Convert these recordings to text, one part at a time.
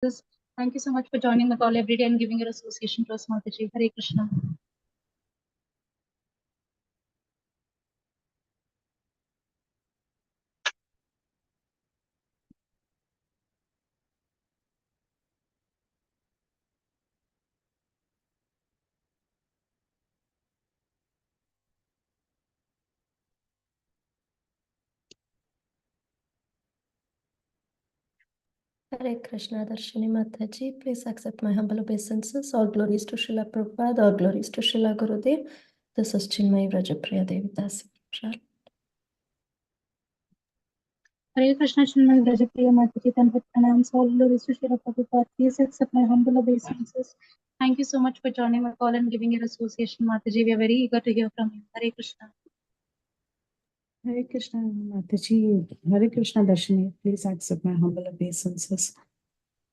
Thank you so much for joining the call every day and giving your association to us, Mataji. Hare Krishna. Hare Krishna, Darshini Mataji. Please accept my humble obeisances. All glories to Srila Prabhupada, all glories to Srila Gurudev. This is Cinmayi Vrajapriya Devi Dasi. Hare Krishna, Cinmayi Vrajapriya Mataji. Tanvat pranams. All glories to Srila Prabhupada. Please accept my humble obeisances. Thank you so much for joining the call and giving your association, Mataji. We are very eager to hear from you. Hare Krishna. Hare Krishna, Mataji. Hare Krishna, Darshini. Please accept my humble obeisances.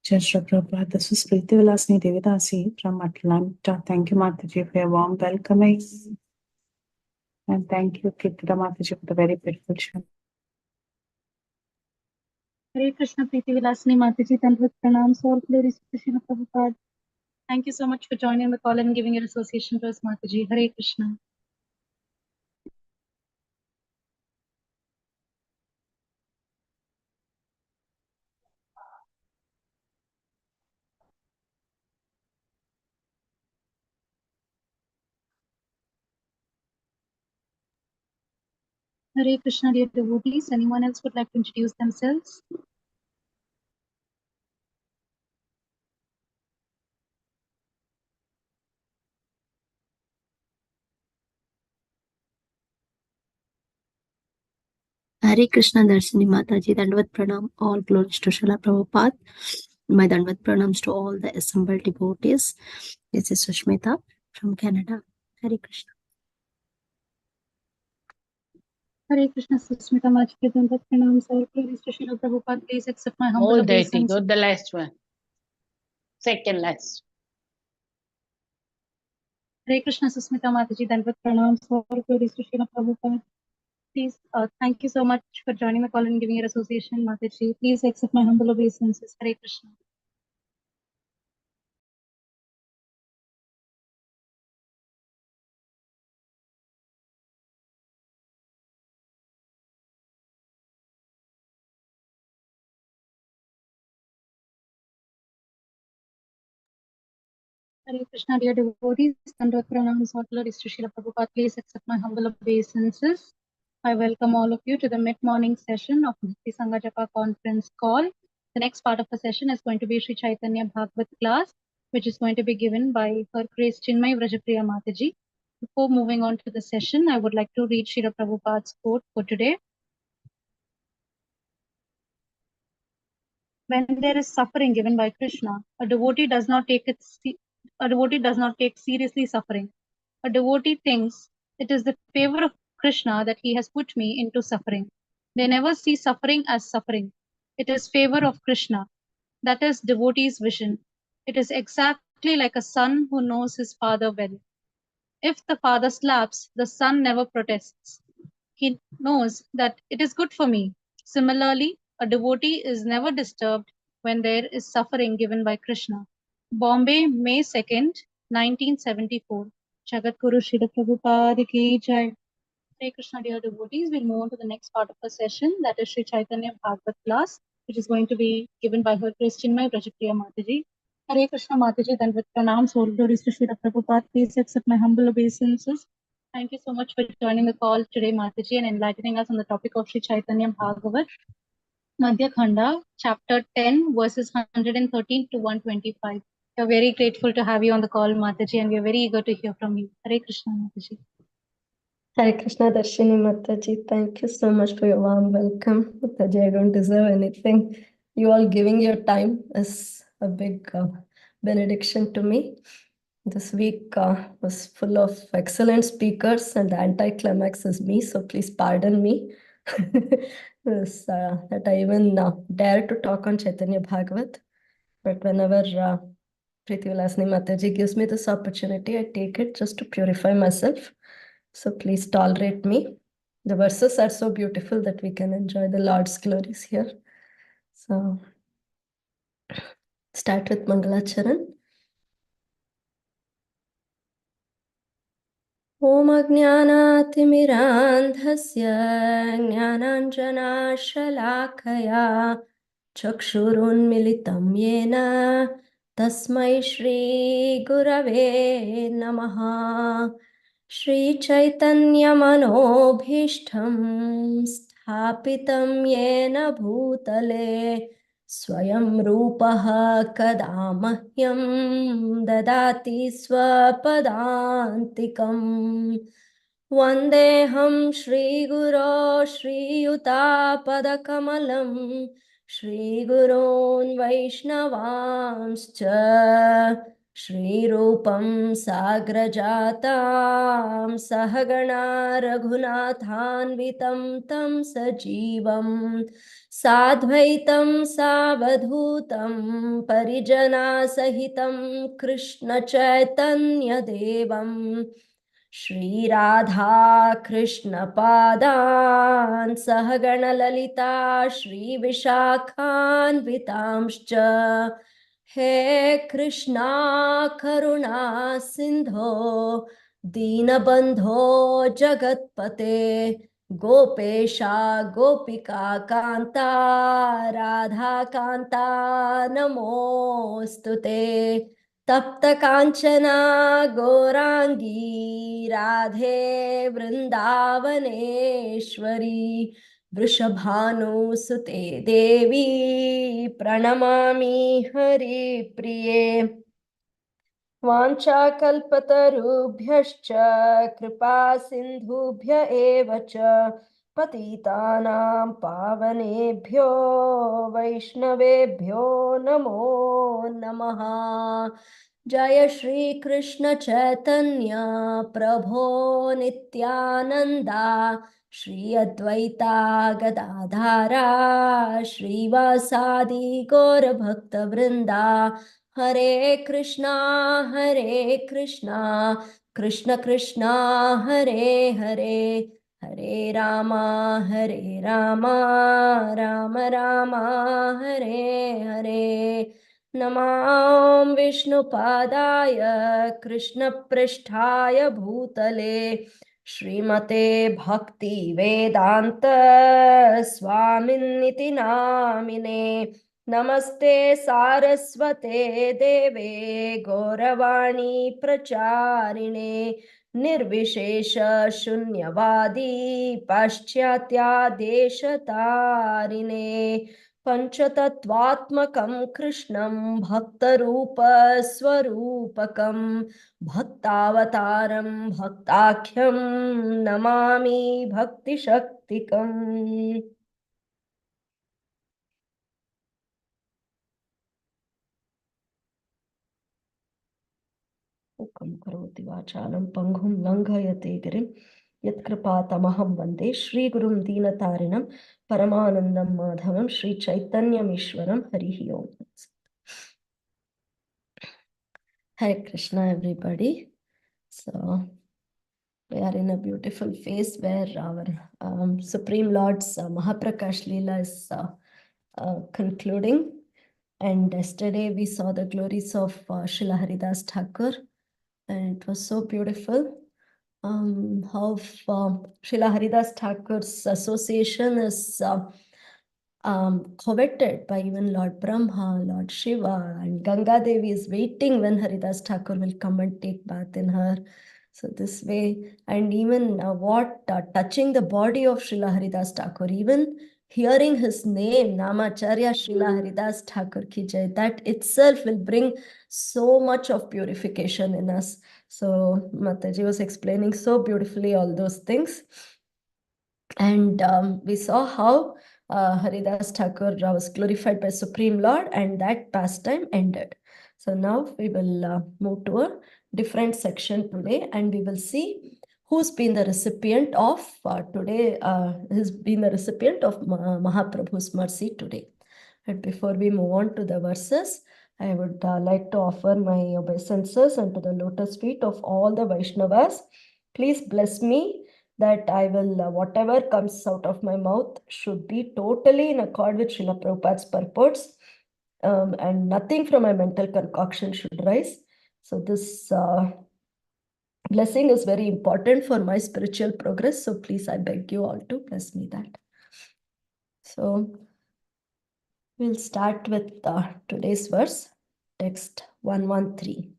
Jai Shri Prabhupada. This is Preeti Vilasini Devidasi from Atlanta. Thank you, Mataji, for your warm welcoming. And thank you, Preeti Mataji, for the very beautiful show. Hare Krishna, Preeti Vilasini Mataji. Tanvat pranams. All glories to Srila Prabhupada. Thank you so much for joining the call and giving your association to us, Mataji. Hare Krishna. Hare Krishna, dear devotees. Anyone else would like to introduce themselves? Hare Krishna, Darshini Mataji. Dandvat Pranam. All glories to Srila Prabhupada. My Dandvat Pranams to all the assembled devotees. This is Sushmita from Canada. Hare Krishna. Hare Krishna, Susmita Mataji. Dandvat pranams. All glories to Srila Prabhupada. Please accept my humble All deity, obeisance. not the last one. Second last. Hare Krishna, Susmita Mataji. Dandvat pranams. All glories to Srila Prabhupada. Please, thank you so much for joining the call and giving your association, Mataji. Please accept my humble obeisances. Hare Krishna. Hare Krishna, dear devotees. Dandvat pranams. All glories to Srila Prabhupada. Please accept my humble obeisances. I welcome all of you to the mid-morning session of Bhakti Sanga Japa conference call. The next part of the session is going to be Sri Caitanya Bhagavatam class, which is going to be given by Her Grace Cinmayi Vrajapriya Mataji. Before moving on to the session, I would like to read Srila Prabhupada's quote for today. When there is suffering given by Krishna, a devotee does not take seriously suffering. A devotee thinks it is the favor of Krishna that he has put me into suffering. They never see suffering as suffering. It is favor of Krishna. That is devotee's vision. It is exactly like a son who knows his father well. If the father slaps, the son never protests. He knows that it is good for me. Similarly, a devotee is never disturbed when there is suffering given by Krishna. Bombay, May 2nd, 1974. Jagat Guru Srila Prabhupada ki jai. Hare Krishna, dear devotees. We'll move on to the next part of the session, that is Sri Caitanya Bhagavatam class, which is going to be given by Her Grace Cinmayi Vrajapriya Mataji. Hare Krishna, Mataji. Then with pranams, all glories to Srila Prabhupada. Please accept my humble obeisances. Thank you so much for joining the call today, Mataji, and enlightening us on the topic of Sri Caitanya Bhagavatam Madhya Khanda, chapter 10, verses 113 to 125. We are very grateful to have you on the call, Mataji, and we are very eager to hear from you. Hare Krishna, Mataji. Hare Krishna, Darshini Mataji. Thank you so much for your warm welcome. Mataji, I don't deserve anything. You all giving your time is a big benediction to me. This week was full of excellent speakers, and the anticlimax is me, so please pardon me. That I even dare to talk on Chaitanya Bhagavat. But whenever Preeti Vilasini Mataji gives me this opportunity, I take it just to purify myself. So please tolerate me. The verses are so beautiful that we can enjoy the Lord's glories here. So Start with Mangalacharan. Om Ajnanaatimirandhasya Jnananjanashalakaya Chakshurunmilitam Yena Tasmai Shri Gurave Namaha. Shri Chaitanya Manobhishtam Sthapitam Yena Bhutale Swayam Rupaha Kada Mahyam Dadati Swapadantikam. Vandeham Shri Guru Shri Yuta Padakamalam Shri Gurun Vaishnavanscha Shri Rupam Sagrajatam Sahagana Raghunathanvitam Tam Sajivam Sadvaitam Savadhutam Parijana Sahitam Krishna Chaitanya Devam Shri Radha Krishna Padan Sahagana Lalita Shri Vishakhan Vitamscha He Krishna Karuna Sindho Dinabandho Jagatpate Gopesha Gopika Kanta Radha Kanta Namostute Tapta Kanchana Gorangi Radhe Vrindavaneshwari Vrishabhanu Sute Devi Pranamami Hari Priye Vanchakalpatarubhyascha Kripa Sindhubhya Evacha Patitanam Pavanebhyo Vaishnavebhyo Namo Namaha. Jaya Shri Krishna Chaitanya Prabho Nityananda Shri Advaita Gadadhara Shri Vasadi Gaura Bhakta Vrinda Hare Krishna Krishna Krishna Hare Hare Hare Rama Rama Rama Hare Hare Namam Vishnupadaya Krishna Pristhaya Bhutale Srimate Bhakti Vedanta Swaminiti Namine Namaste Saraswate Deve Gauravani Pracharine Nirvishesha Shunyavadi Paschatya Deshatarine Panchatattvatmakam Krishnam Bhaktarupa Swarupakam Bhaktavataram Bhaktakyam Namami Bhakti Shaktikam. Ukam karoti vachalam panghum langhayate girim yatkripātamaham vande Shri Gurum Dīnatarinam Paramanandam Madhavam Shri Chaitanyam Ishwaram Harihi Om. Hare Krishna, everybody. So we are in a beautiful phase where our Supreme Lord's Mahaprakash Leela is concluding. And yesterday we saw the glories of Srila Haridas Thakur, and it was so beautiful. How Srila Haridas Thakur's association is coveted by even Lord Brahma, Lord Shiva, and Ganga Devi is waiting when Haridas Thakur will come and take bath in her. So this way, and even touching the body of Srila Haridas Thakur, even hearing his name, Namacharya Srila Haridas Thakur ki jai, that itself will bring so much of purification in us. So Mataji was explaining so beautifully all those things. And we saw how Haridas Thakur was glorified by Supreme Lord, and that pastime ended. So now we will move to a different section today, and we will see who's been the recipient of today, has been the recipient of Mahaprabhu's mercy today. But before we move on to the verses, I would like to offer my obeisances unto the lotus feet of all the Vaishnavas. Please bless me that I will, whatever comes out of my mouth should be totally in accord with Srila Prabhupada's purports. and nothing from my mental concoction should rise. So this blessing is very important for my spiritual progress. So please, I beg you all to bless me that. So we'll start with today's verse, text 113.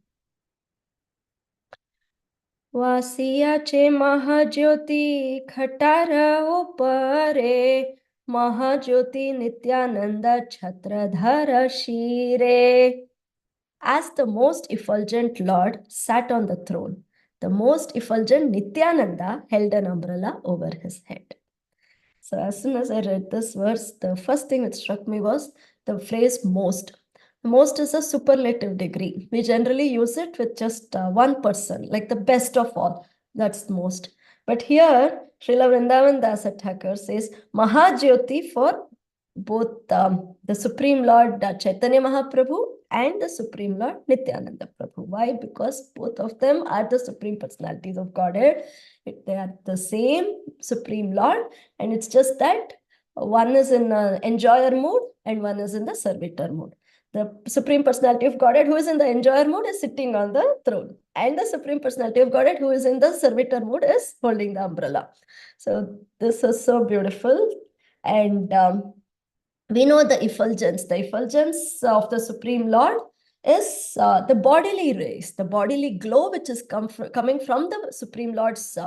वासियाचे महाज्योति खटार उपरे महाज्योति नित्यानंद छत्रधर शीरे. As the most effulgent Lord sat on the throne, the most effulgent Nityananda held an umbrella over his head. So as soon as I read this verse, the first thing that struck me was the phrase most. Most is a superlative degree. We generally use it with just one person, like the best of all. That's most. But here, Srila Vrindavan Dasa Thakur says Mahajyoti for both the Supreme Lord Chaitanya Mahaprabhu and the Supreme Lord Nityananda Prabhu. Why? Because both of them are the Supreme Personalities of Godhead. They are the same Supreme Lord, and it's just that one is in enjoyer mood and one is in the servitor mood. The Supreme Personality of Godhead who is in the enjoyer mood is sitting on the throne, and the Supreme Personality of Godhead who is in the servitor mood is holding the umbrella. So this is so beautiful. And we know the effulgence. The effulgence of the Supreme Lord is the bodily rays, the bodily glow which is coming from the Supreme Lord's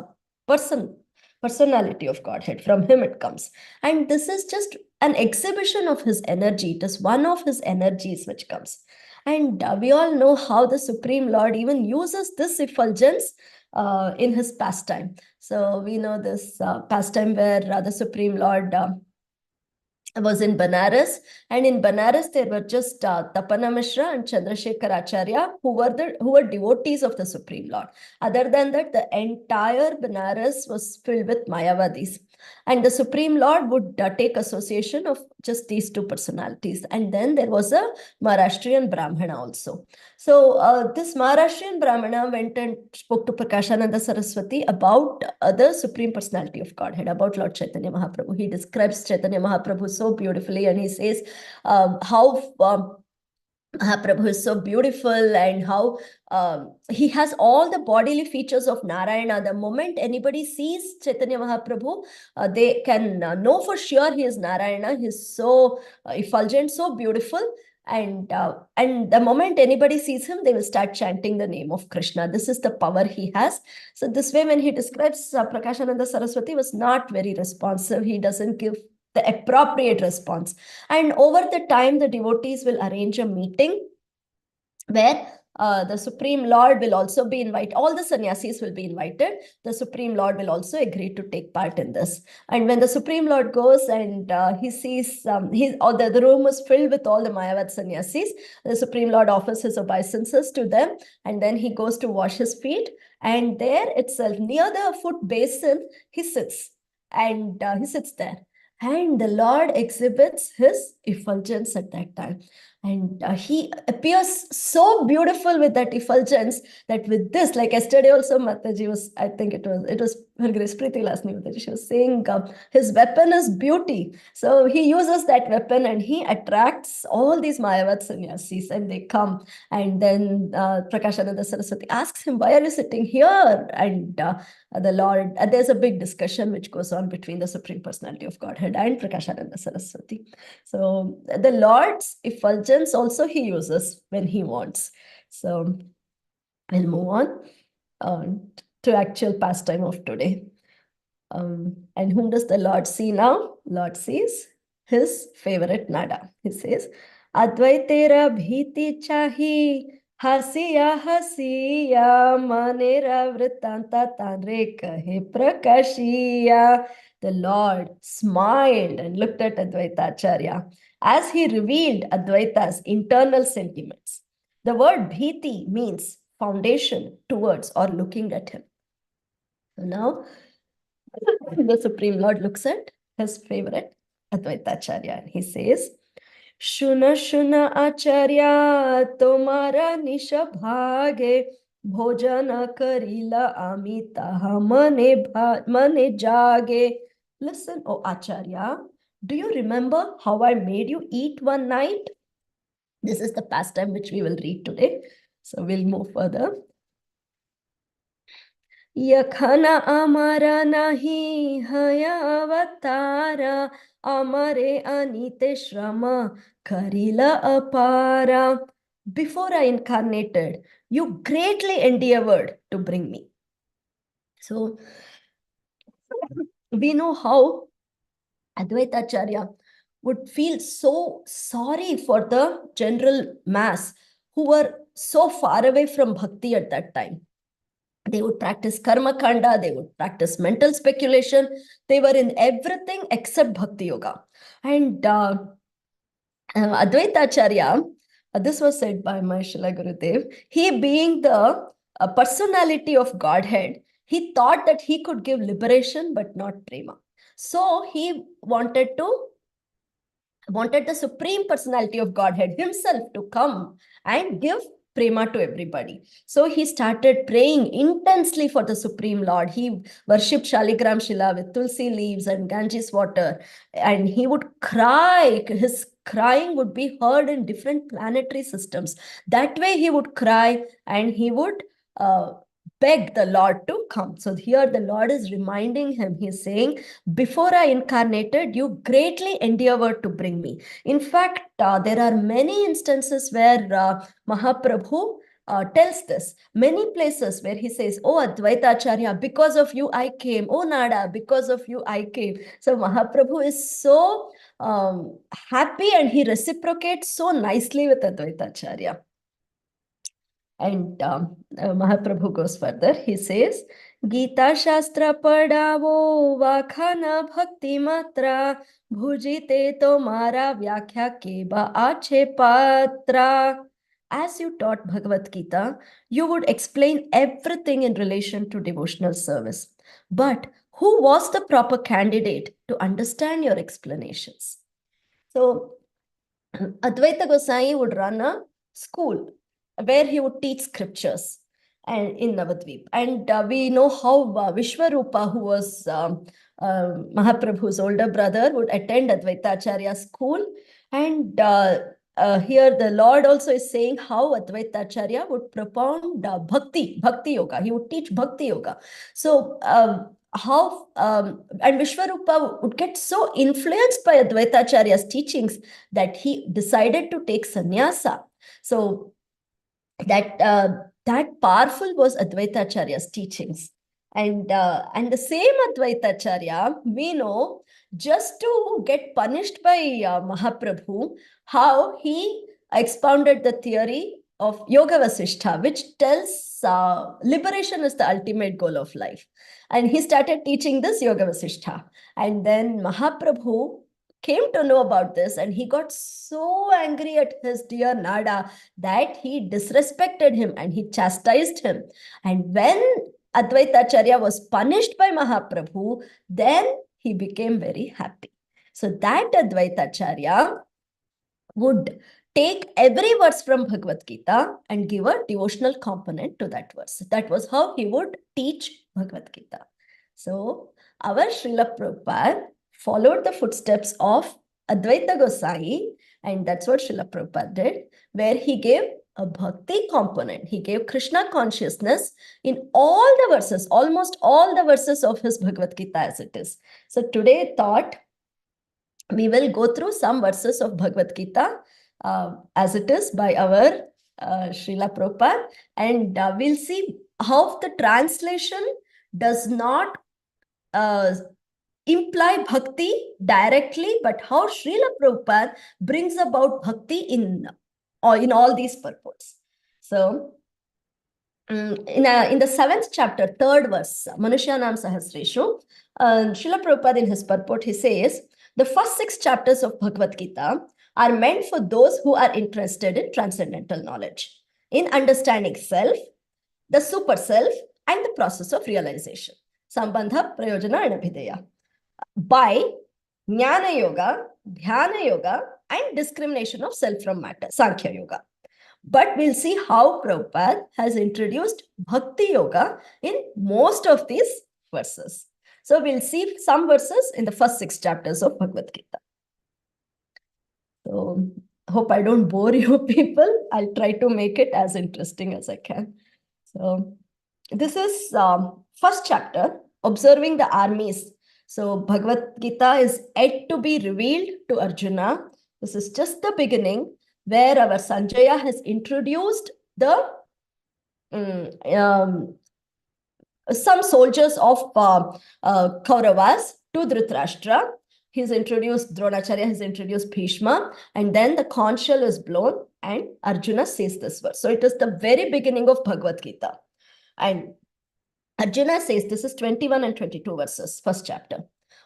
personality of Godhead. From him it comes. And this is just an exhibition of his energy. It is one of his energies which comes. And we all know how the Supreme Lord even uses this effulgence in his pastime. So we know this pastime where the Supreme Lord was in Banaras, and in Banaras there were just Tapana Mishra and Chandrasekhar Acharya who were devotees of the Supreme Lord. Other than that, the entire Banaras was filled with Mayavadis, and the Supreme Lord would take association of just these two personalities. And then there was a Maharashtrian Brahmana also. So this Maharashtrian Brahmana went and spoke to Prakashananda Saraswati about the Supreme Personality of Godhead, about Lord Chaitanya Mahaprabhu. He describes Chaitanya Mahaprabhu so beautifully, and he says how Mahaprabhu is so beautiful and how he has all the bodily features of Narayana. The moment anybody sees Chaitanya Mahaprabhu, they can know for sure he is Narayana. He is so effulgent, so beautiful. And the moment anybody sees him, they will start chanting the name of Krishna. This is the power he has. So this way, when he describes Prakashananda Saraswati was not very responsive. He doesn't give the appropriate response. And over the time, the devotees will arrange a meeting where the Supreme Lord will also be invited. All the sannyasis will be invited. The Supreme Lord will also agree to take part in this. And when the Supreme Lord goes and he sees the room is filled with all the Mayavad sannyasis, the Supreme Lord offers his obeisances to them, and then he goes to wash his feet. And there itself, near the foot basin, he sits. And he sits there. And the Lord exhibits his effulgence at that time. And he appears so beautiful with that effulgence that with this, like yesterday also, Mataji was, I think it was her Grace Preeti last night, Mataji, she was saying his weapon is beauty. So he uses that weapon and he attracts all these Mayavad sannyasis, and they come. And then Prakashananda Saraswati asks him, why are you sitting here? And the Lord, there's a big discussion which goes on between the Supreme Personality of Godhead and Prakashananda Saraswati. So the Lord's effulgence also he uses when he wants. So we'll move on to actual pastime of today. And whom does the Lord see now? Lord sees his favorite nada. He says, Advaitera bhiti chahi hasiya hasiya manera vritanta tanre kahe prakashiya. The Lord smiled and looked at Advaita Acharya as he revealed Advaita's internal sentiments. The word bhiti means foundation towards or looking at him. So now the Supreme Lord looks at his favorite Advaita Acharya and he says, Shuna Shuna Acharya Tomara Nisha Bhage Bhojana Karila Amita Mane Jage. Listen, O Acharya, do you remember how I made you eat one night? This is the pastime which we will read today. So we'll move further. Yakhana amara nahi haya avatara amare anite shrama karila apara. Before I incarnated, you greatly endeavored to bring me. So we know how Advaita Acharya would feel so sorry for the general mass who were so far away from bhakti at that time. They would practice karma kanda, they would practice mental speculation. They were in everything except bhakti yoga. And Advaita Acharya, this was said by my Srila Gurudev, he being the personality of Godhead, he thought that he could give liberation but not prema. So he wanted the Supreme Personality of Godhead himself to come and give prema to everybody. So he started praying intensely for the Supreme Lord. He worshipped Shaligram Shila with tulsi leaves and Ganges water, and he would cry. His crying would be heard in different planetary systems. That way he would cry and he would beg the Lord to come. So here the Lord is reminding him, he's saying, before I incarnated, you greatly endeavored to bring me. In fact, there are many instances where Mahaprabhu tells this. Many places where he says, oh Advaita Acharya, because of you I came. Oh Nada, because of you I came. So Mahaprabhu is so happy and he reciprocates so nicely with Advaita Acharya. And Mahaprabhu goes further. He says, Gita Shastra padavo vakhana bhakti matra bhujite tomara vyakhya keba ache patra. As you taught Bhagavad-Gita, you would explain everything in relation to devotional service. But who was the proper candidate to understand your explanations? So Advaita Gosai would run a school where he would teach scriptures and in Navadvip. And we know how Vishwarupa, who was Mahaprabhu's older brother, would attend Advaita Acharya's school. And here the Lord also is saying how Advaita Acharya would propound bhakti yoga. He would teach bhakti yoga. So and Vishwarupa would get so influenced by Advaita Acharya's teachings that he decided to take sannyasa. So that powerful was Advaita Acharya's teachings. And the same Advaita Acharya, we know, just to get punished by Mahaprabhu, how he expounded the theory of Yoga Vasishtha, which tells liberation is the ultimate goal of life. And he started teaching this Yoga Vasishtha. And then Mahaprabhu came to know about this and he got so angry at his dear Nada that he disrespected him and he chastised him. And when Advaita Acharya was punished by Mahaprabhu, then he became very happy. So that Advaita Acharya would take every verse from Bhagavad Gita and give a devotional component to that verse. That was how he would teach Bhagavad Gita. So our Srila Prabhupada followed the footsteps of Advaita Gosai, and that's what Srila Prabhupada did, where he gave a bhakti component. He gave Krishna consciousness in all the verses, almost all the verses of his Bhagavad Gita as it is. So today thought, we will go through some verses of Bhagavad Gita as it is by our Srila Prabhupada, and we'll see how the translation does not imply bhakti directly, but how Srila Prabhupada brings about bhakti in all these purports. So, in the 7th chapter, 3rd verse, Manusyanam Sahasreshu, Srila Prabhupada in his purport, he says, the first 6 chapters of Bhagavad Gita are meant for those who are interested in transcendental knowledge, in understanding self, the super self, and the process of realization. Sambandha, Prayojana, and Abhideya. By Jnana Yoga, Dhyana Yoga, and discrimination of self from matter, Sankhya Yoga. But we'll see how Prabhupada has introduced Bhakti Yoga in most of these verses. So we'll see some verses in the first 6 chapters of Bhagavad Gita. So hope I don't bore you people. I'll try to make it as interesting as I can. So this is first chapter, observing the armies. So Bhagavad-Gita is yet to be revealed to Arjuna. This is just the beginning where our Sanjaya has introduced the some soldiers of Kauravas to Dhritarashtra. He's introduced Dronacharya, he's introduced Bhishma, and then the conch shell is blown and Arjuna says this verse. So it is the very beginning of Bhagavad Gita. And Arjuna says, this is 21 and 22 verses, first chapter.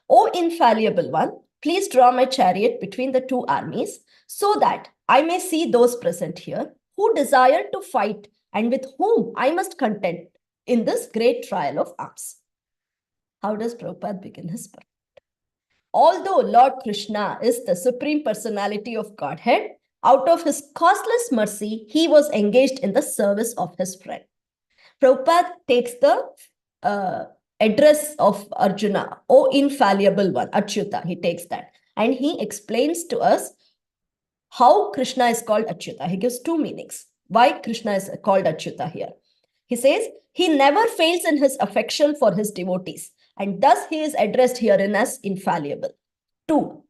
O infallible one, please draw my chariot between the two armies so that I may see those present here who desire to fight and with whom I must contend in this great trial of arms. How does Prabhupada begin his part? Although Lord Krishna is the Supreme Personality of Godhead, out of his causeless mercy, he was engaged in the service of his friend. Prabhupada takes the address of Arjuna, O infallible one, Achyuta, he takes that. And he explains to us how Krishna is called Achyuta. He gives two meanings. Why Krishna is called Achyuta here? He says, he never fails in his affection for his devotees, and thus he is addressed herein as infallible. 2.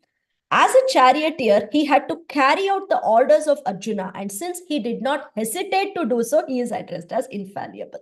As a charioteer, he had to carry out the orders of Arjuna, and since he did not hesitate to do so, he is addressed as infallible.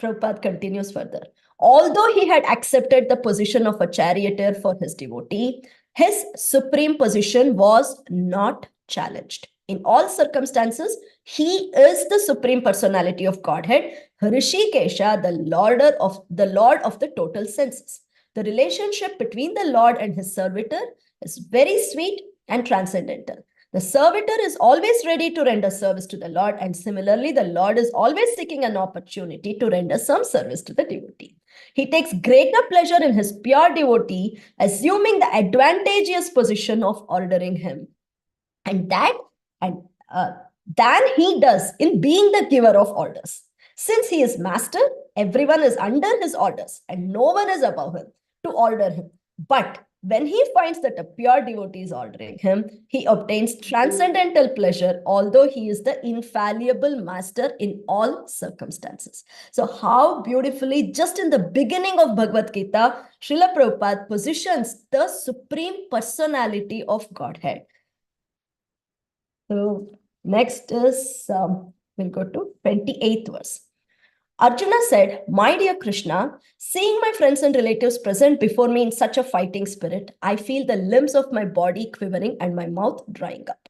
Prabhupada continues further. Although he had accepted the position of a charioteer for his devotee, his supreme position was not challenged. In all circumstances, he is the Supreme Personality of Godhead, Hrishikesha, the Lord of the total senses. The relationship between the Lord and his servitor is very sweet and transcendental. The servitor is always ready to render service to the Lord, and similarly, the Lord is always seeking an opportunity to render some service to the devotee. He takes greater pleasure in his pure devotee, assuming the advantageous position of ordering him. Than he does in being the giver of orders. Since he is master, everyone is under his orders and no one is above him to order him. But when he finds that a pure devotee is ordering him, he obtains transcendental pleasure, although he is the infallible master in all circumstances. So how beautifully, just in the beginning of Bhagavad Gita, Srila Prabhupada positions the Supreme Personality of Godhead. So next is, we'll go to 28th verse. Arjuna said, my dear Krishna, seeing my friends and relatives present before me in such a fighting spirit, I feel the limbs of my body quivering and my mouth drying up.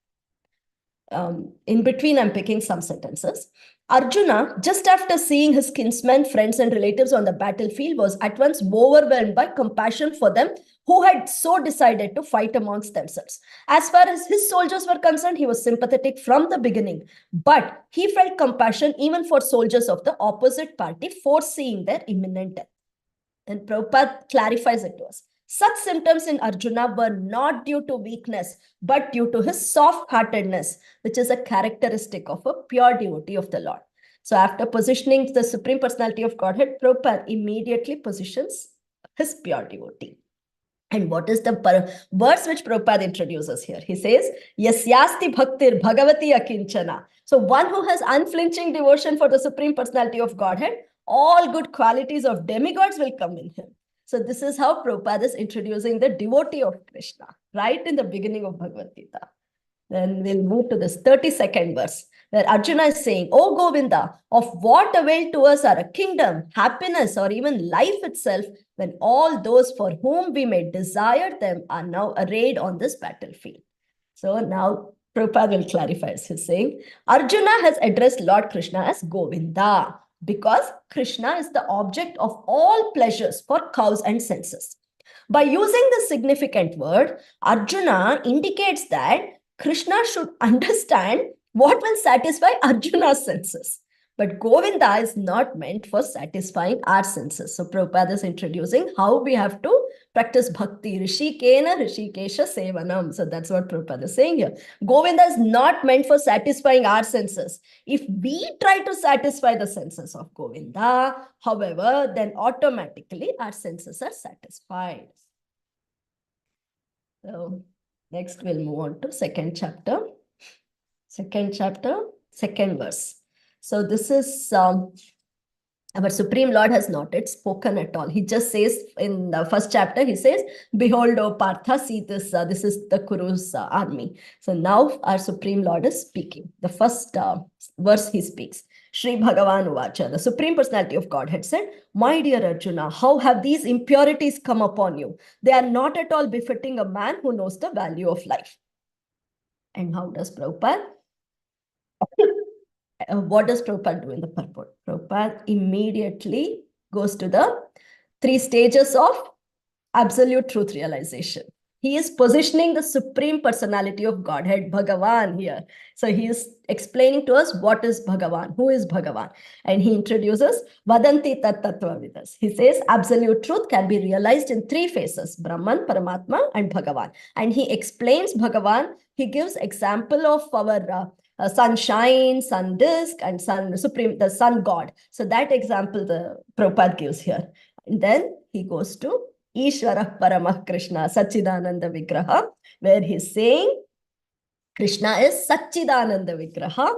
In between, I'm picking some sentences. Arjuna, just after seeing his kinsmen, friends, and relatives on the battlefield, was at once overwhelmed by compassion for them who had so decided to fight amongst themselves. As far as his soldiers were concerned, he was sympathetic from the beginning, but he felt compassion even for soldiers of the opposite party, foreseeing their imminent death. And Prabhupada clarifies it to us. Such symptoms in Arjuna were not due to weakness, but due to his soft-heartedness, which is a characteristic of a pure devotee of the Lord. So after positioning the Supreme Personality of Godhead, Prabhupada immediately positions his pure devotee. And what is the verse which Prabhupada introduces here? He says, Yasyasti bhaktir bhagavati akinchana. So one who has unflinching devotion for the Supreme Personality of Godhead, all good qualities of demigods will come in him. So this is how Prabhupada is introducing the devotee of Krishna, right in the beginning of Bhagavad Gita. Then we'll move to this 32nd verse, where Arjuna is saying, O Govinda, of what avail to us are a kingdom, happiness, or even life itself, when all those for whom we may desire them are now arrayed on this battlefield. So now Prabhupada will clarify. He's saying, Arjuna has addressed Lord Krishna as Govinda, because Krishna is the object of all pleasures for cows and senses. By using the significant word, Arjuna indicates that Krishna should understand what will satisfy Arjuna's senses. But Govinda is not meant for satisfying our senses. So Prabhupada is introducing how we have to practice bhakti. Rishikena Rishikesha Sevanam. So that's what Prabhupada is saying here. Govinda is not meant for satisfying our senses. If we try to satisfy the senses of Govinda, however, then automatically our senses are satisfied. So Next, we'll move on to second chapter. Second chapter, second verse. So this is our Supreme Lord has not yet spoken at all. He just says in the first chapter, he says, behold, O Partha, see this, this is the Kuru's army. So now our Supreme Lord is speaking. The first verse he speaks. Sri Bhagavan Uvacha, the Supreme Personality of Godhead said, my dear Arjuna, how have these impurities come upon you? They are not at all befitting a man who knows the value of life. And how does Prabhupada? What does Prabhupada do in the purport? Prabhupada immediately goes to the 3 stages of absolute truth realization. He is positioning the Supreme Personality of Godhead, Bhagavan, here. So he is explaining to us what is Bhagavan, who is Bhagavan. And he introduces Vadanti Tat Tattva Vidas. He says absolute truth can be realized in 3 phases, Brahman, Paramatma, and Bhagavan. And he explains Bhagavan. He gives example of our sunshine, sun disk, and sun supreme, the sun god. So that example the Prabhupada gives here. And then he goes to Ishvara Paramah Krishna, Sachidananda Vigraha, where he's saying Krishna is Sachidananda Vigraha,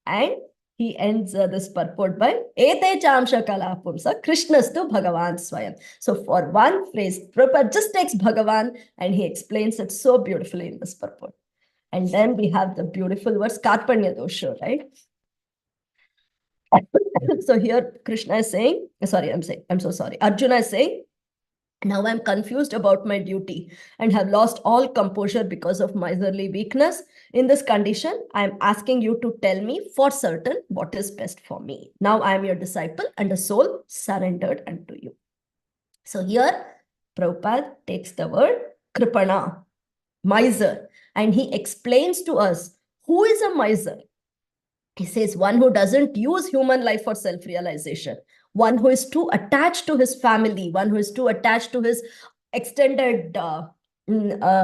and he ends this purport by Ete Chamsha Kalapumsa, Krishnastu Bhagavan Swayam. So for one phrase, Prabhupada just takes Bhagavan and he explains it so beautifully in this purport. And then we have the beautiful verse, Karpanya Dosha, right? So here Krishna is saying, I'm so sorry. Arjuna is saying, now I'm confused about my duty and have lost all composure because of miserly weakness. In this condition, I'm asking you to tell me for certain what is best for me. Now I am your disciple and a soul surrendered unto you. So here Prabhupada takes the word Kripana, miser, and he explains to us who is a miser. He says one who doesn't use human life for self-realization, one who is too attached to his family, one who is too attached to his extended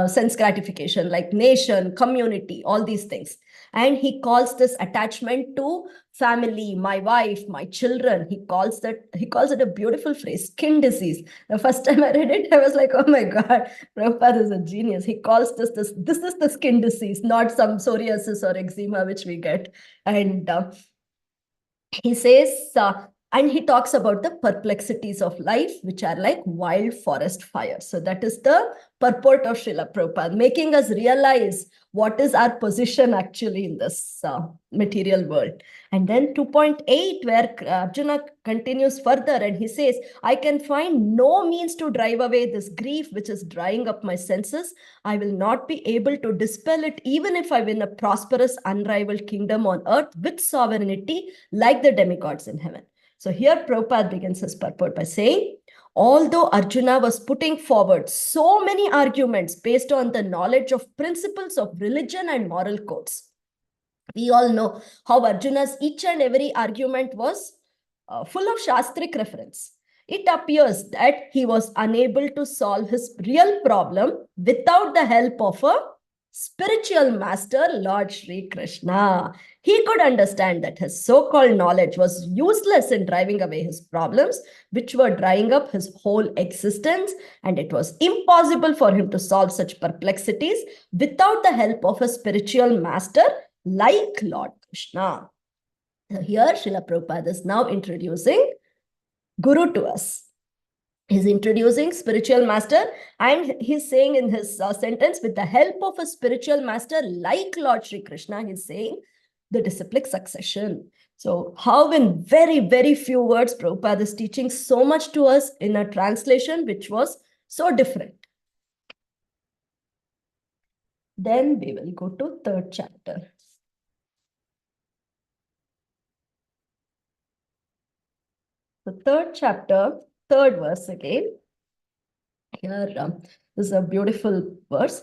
sense gratification, like nation, community, all these things. And he calls this attachment to family, my wife, my children. He calls it a beautiful phrase, skin disease. The first time I read it, I was like, oh my God, Prabhupada is a genius. He calls this is the skin disease, not some psoriasis or eczema, which we get. And he says, and he talks about the perplexities of life, which are like wild forest fires. So that is the purport of Srila Prabhupada, making us realize what is our position actually in this material world. And then 2.8, where Arjuna continues further and he says, I can find no means to drive away this grief which is drying up my senses. I will not be able to dispel it even if I win a prosperous, unrivaled kingdom on earth with sovereignty like the demigods in heaven. So here Prabhupada begins his purport by saying, although Arjuna was putting forward so many arguments based on the knowledge of principles of religion and moral codes, we all know how Arjuna's each and every argument was full of Shastric reference. It appears that he was unable to solve his real problem without the help of a spiritual master, Lord Sri Krishna. He could understand that his so-called knowledge was useless in driving away his problems, which were drying up his whole existence, and it was impossible for him to solve such perplexities without the help of a spiritual master like Lord Krishna. So here Srila Prabhupada is now introducing Guru to us. He's introducing spiritual master, and he's saying in his sentence, with the help of a spiritual master like Lord Sri Krishna, he's saying the disciplic succession. So how in very, very few words, Prabhupada is teaching so much to us in a translation which was so different. Then we will go to third chapter. The third chapter, third verse again. Here, this is a beautiful verse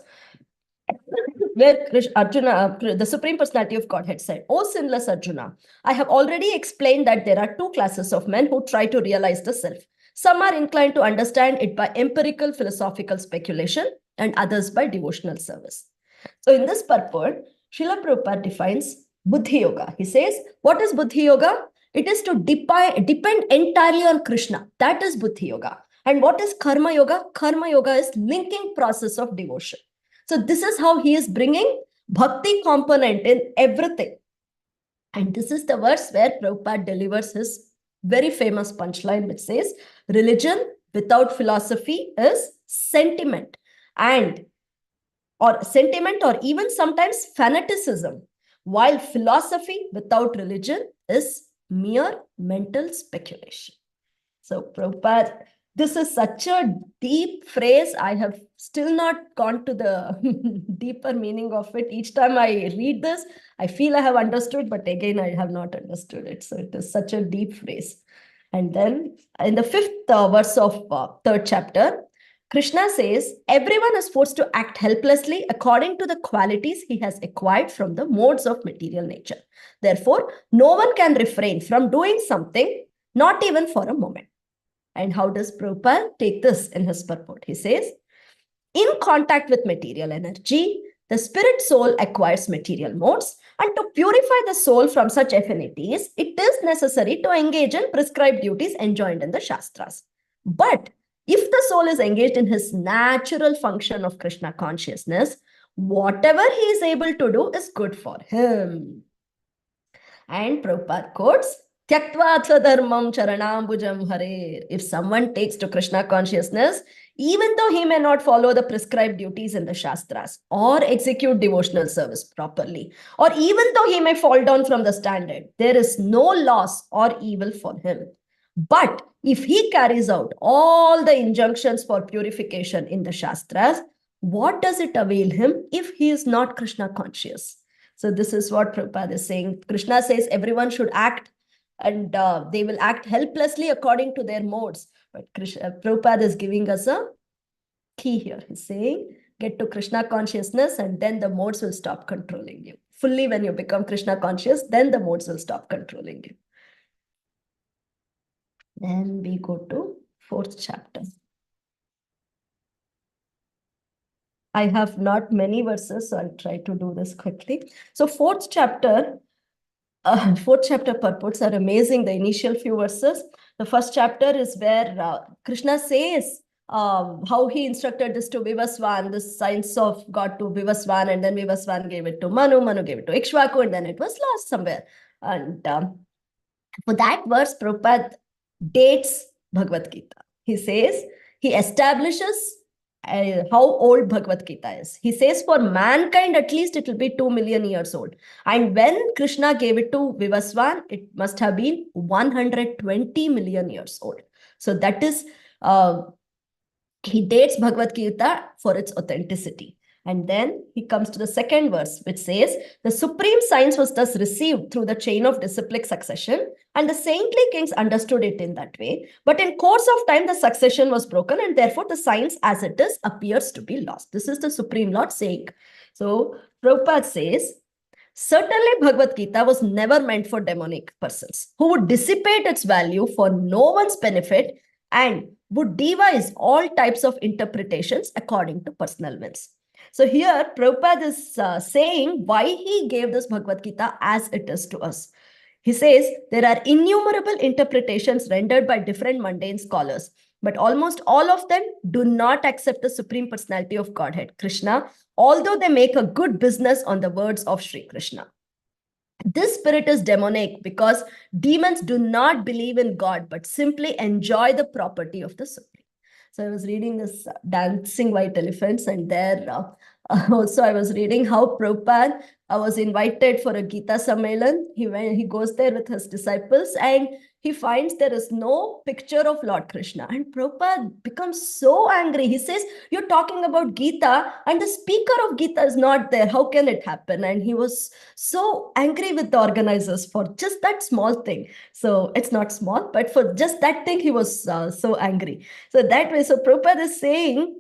where Arjuna, the Supreme Personality of Godhead said, O sinless Arjuna, I have already explained that there are 2 classes of men who try to realize the self. Some are inclined to understand it by empirical philosophical speculation and others by devotional service. So in this purport, Srila Prabhupada defines Buddhi Yoga. He says, what is Buddhi Yoga? It is to depend entirely on Krishna. That is Buddhi Yoga. And what is Karma Yoga? Karma Yoga is linking process of devotion. So this is how he is bringing bhakti component in everything. And this is the verse where Prabhupada delivers his very famous punchline, which says, religion without philosophy is sentiment, or even sometimes fanaticism, while philosophy without religion is mere mental speculation. So Prabhupada, this is such a deep phrase. I have still not gone to the deeper meaning of it. Each time I read this, I feel I have understood, but again, I have not understood it. So it is such a deep phrase. And then in the fifth verse of third chapter, Krishna says, everyone is forced to act helplessly according to the qualities he has acquired from the modes of material nature. Therefore, no one can refrain from doing something, not even for a moment. And how does Prabhupada take this in his purport? He says, in contact with material energy, the spirit soul acquires material modes, and to purify the soul from such affinities, it is necessary to engage in prescribed duties enjoined in the Shastras. But if the soul is engaged in his natural function of Krishna consciousness, whatever he is able to do is good for him. And Prabhupada quotes, Tyaktva dharmam charanambujam hare. If someone takes to Krishna consciousness, even though he may not follow the prescribed duties in the Shastras or execute devotional service properly, or even though he may fall down from the standard, there is no loss or evil for him. But if he carries out all the injunctions for purification in the Shastras, what does it avail him if he is not Krishna conscious? So this is what Prabhupada is saying. Krishna says everyone should act, and they will act helplessly according to their modes. But Prabhupada is giving us a key here. He's saying, get to Krishna consciousness and then the modes will stop controlling you. Fully when you become Krishna conscious, then the modes will stop controlling you. Then we go to fourth chapter. I have not many verses, so I'll try to do this quickly. So fourth chapter purports are amazing. The initial few verses. The first chapter is where Krishna says how he instructed this to Vivaswan, this science of God to Vivaswan, and then Vivaswan gave it to Manu, Manu gave it to Ikshvaku, and then it was lost somewhere. And for that verse, Prabhupada dates Bhagavad-Gita. He says, he establishes how old Bhagavad-Gita is. He says for mankind, at least it will be 2 million years old. And when Krishna gave it to Vivaswan, it must have been 120 million years old. So that is, he dates Bhagavad-Gita for its authenticity. And then he comes to the second verse, which says, the supreme science was thus received through the chain of disciplic succession, and the saintly kings understood it in that way. But in course of time, the succession was broken, and therefore the science as it is appears to be lost. This is the Supreme Lord saying. So Prabhupada says, certainly Bhagavad Gita was never meant for demonic persons who would dissipate its value for no one's benefit and would devise all types of interpretations according to personal whims. So here Prabhupada is saying why he gave this Bhagavad Gita as it is to us. He says there are innumerable interpretations rendered by different mundane scholars, but almost all of them do not accept the Supreme Personality of Godhead, Krishna, although they make a good business on the words of Sri Krishna. This spirit is demonic because demons do not believe in God, but simply enjoy the property of the Supreme. So I was reading this Dancing White Elephants, and there also I was reading how Prabhupada was invited for a Gita Sammelan. He goes there with his disciples, and he finds there is no picture of Lord Krishna. And Prabhupada becomes so angry. He says, you're talking about Gita and the speaker of Gita is not there. How can it happen? And he was so angry with the organizers for just that small thing. So it's not small, but for just that thing, he was so angry. So that way, so Prabhupada is saying,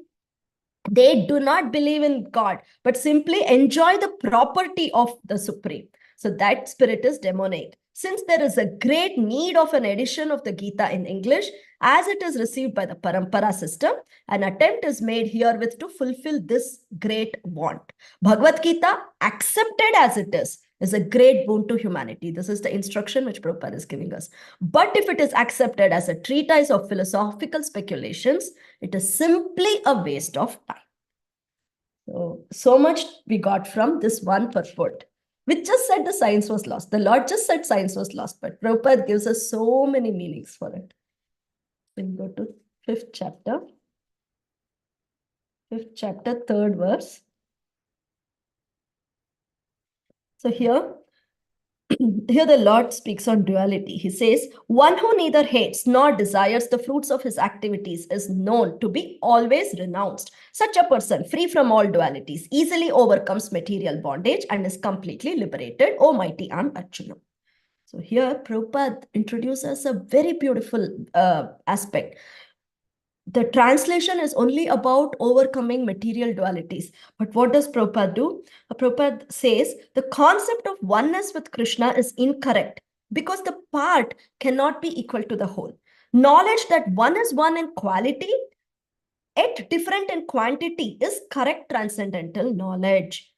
they do not believe in God, but simply enjoy the property of the Supreme. So that spirit is demonic. Since there is a great need of an edition of the Gita in English, as it is received by the Parampara system, an attempt is made herewith to fulfill this great want. Bhagavad Gita, accepted as it is a great boon to humanity. This is the instruction which Prabhupada is giving us. But if it is accepted as a treatise of philosophical speculations, it is simply a waste of time. So much we got from this one purport, which just said the science was lost. The Lord just said science was lost, but Prabhupada gives us so many meanings for it. We'll go to 5th chapter. 5th chapter, 3rd verse. So here the Lord speaks on duality. He says, one who neither hates nor desires the fruits of his activities is known to be always renounced. Such a person, free from all dualities, easily overcomes material bondage and is completely liberated, O mighty Arjuna. So here Prabhupada introduces a very beautiful aspect. The translation is only about overcoming material dualities. But what does Prabhupada do? Prabhupada says the concept of oneness with Krishna is incorrect because the part cannot be equal to the whole. Knowledge that one is one in quality, yet different in quantity, is correct transcendental knowledge,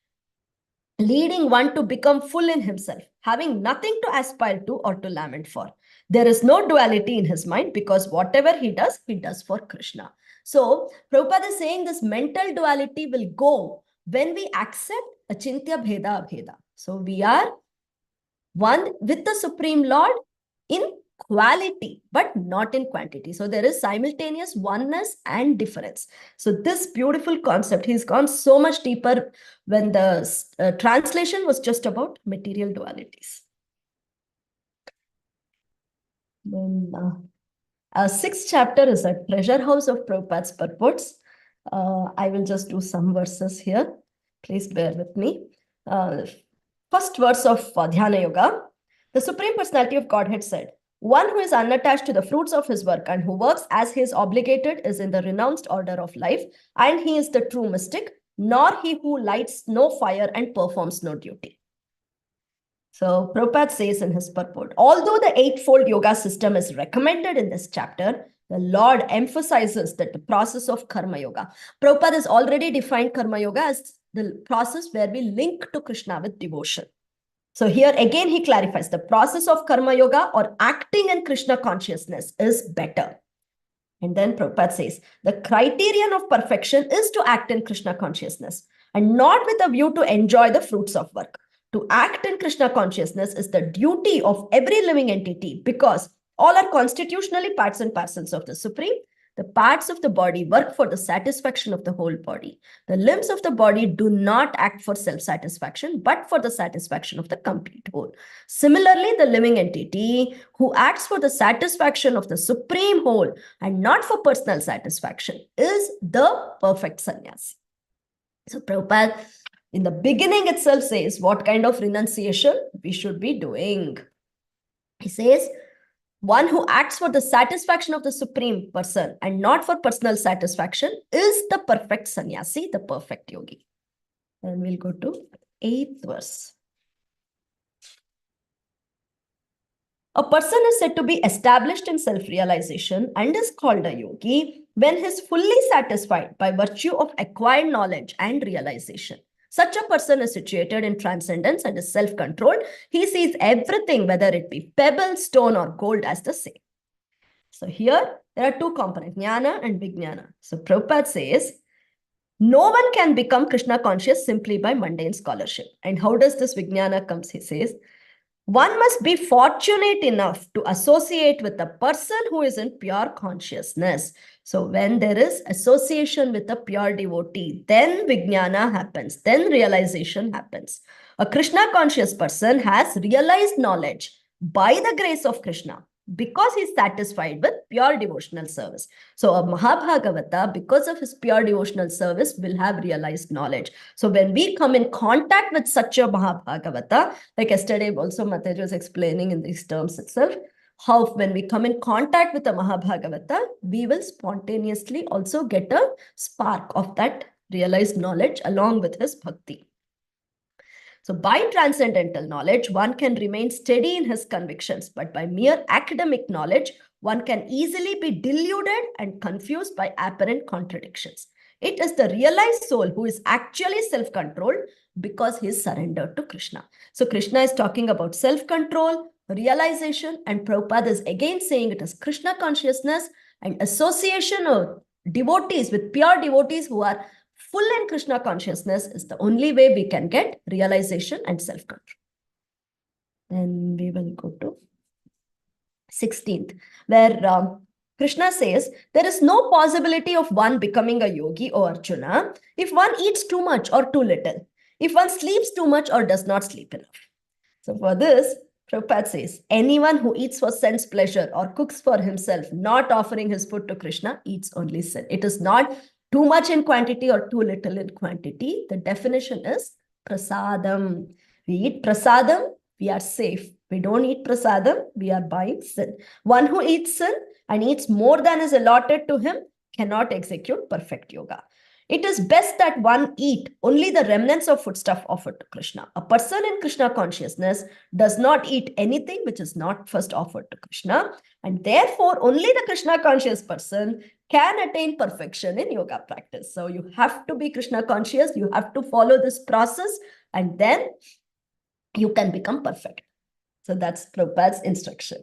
leading one to become full in himself, having nothing to aspire to or to lament for. There is no duality in his mind because whatever he does for Krishna. So Prabhupada is saying this mental duality will go when we accept achintya bheda abheda. So we are one with the Supreme Lord in quality, but not in quantity. So there is simultaneous oneness and difference. So this beautiful concept, he's gone so much deeper when the translation was just about material dualities. Then 6th chapter is a treasure house of Prabhupada's purports. I will just do some verses here. Please bear with me. First verse of Dhyana Yoga. The Supreme Personality of Godhead said, one who is unattached to the fruits of his work and who works as he is obligated is in the renounced order of life, and he is the true mystic, nor he who lights no fire and performs no duty. So Prabhupada says in his purport, although the eightfold yoga system is recommended in this chapter, the Lord emphasizes that the process of karma yoga. Prabhupada has already defined karma yoga as the process where we link to Krishna with devotion. So here again he clarifies the process of karma yoga or acting in Krishna consciousness is better. And then Prabhupada says, the criterion of perfection is to act in Krishna consciousness and not with a view to enjoy the fruits of work. To act in Krishna consciousness is the duty of every living entity because all are constitutionally parts and parcels of the Supreme. The parts of the body work for the satisfaction of the whole body. The limbs of the body do not act for self-satisfaction, but for the satisfaction of the complete whole. Similarly, the living entity who acts for the satisfaction of the Supreme whole and not for personal satisfaction is the perfect sannyasi. So Prabhupada, in the beginning itself says what kind of renunciation we should be doing. He says, one who acts for the satisfaction of the Supreme Person and not for personal satisfaction is the perfect sannyasi, the perfect yogi. And we'll go to 8th verse. A person is said to be established in self-realization and is called a yogi when he is fully satisfied by virtue of acquired knowledge and realization. Such a person is situated in transcendence and is self-controlled. He sees everything, whether it be pebble, stone, or gold, as the same. So here, there are two components, jnana and vijnana. So Prabhupada says, no one can become Krishna conscious simply by mundane scholarship. And how does this vijnana comes? He says, one must be fortunate enough to associate with a person who is in pure consciousness. So when there is association with a pure devotee, then vijnana happens, then realization happens. A Krishna conscious person has realized knowledge by the grace of Krishna because he is satisfied with pure devotional service. So a Mahabhagavata, because of his pure devotional service, will have realized knowledge. So when we come in contact with such a Mahabhagavata, like yesterday also Mataji was explaining in these terms itself, how when we come in contact with a Mahabhagavata, we will spontaneously also get a spark of that realized knowledge along with his bhakti. So by transcendental knowledge, one can remain steady in his convictions, but by mere academic knowledge, one can easily be deluded and confused by apparent contradictions. It is the realized soul who is actually self-controlled because he is surrendered to Krishna. So Krishna is talking about self-control, realization, and Prabhupada is again saying it is Krishna consciousness and association of devotees with pure devotees who are full in Krishna consciousness is the only way we can get realization and self-control. Then we will go to 16th, where Krishna says, there is no possibility of one becoming a yogi, O Arjuna, if one eats too much or too little, if one sleeps too much or does not sleep enough. So for this, Prabhupada says, anyone who eats for sense pleasure or cooks for himself, not offering his food to Krishna, eats only sin. It is not too much in quantity or too little in quantity. The definition is prasadam. We eat prasadam, we are safe. We don't eat prasadam, we are buying sin. One who eats sin and eats more than is allotted to him cannot execute perfect yoga. It is best that one eat only the remnants of foodstuff offered to Krishna. A person in Krishna consciousness does not eat anything which is not first offered to Krishna, and therefore only the Krishna conscious person can attain perfection in yoga practice. So you have to be Krishna conscious, you have to follow this process, and then you can become perfect. So that's Prabhupada's instruction.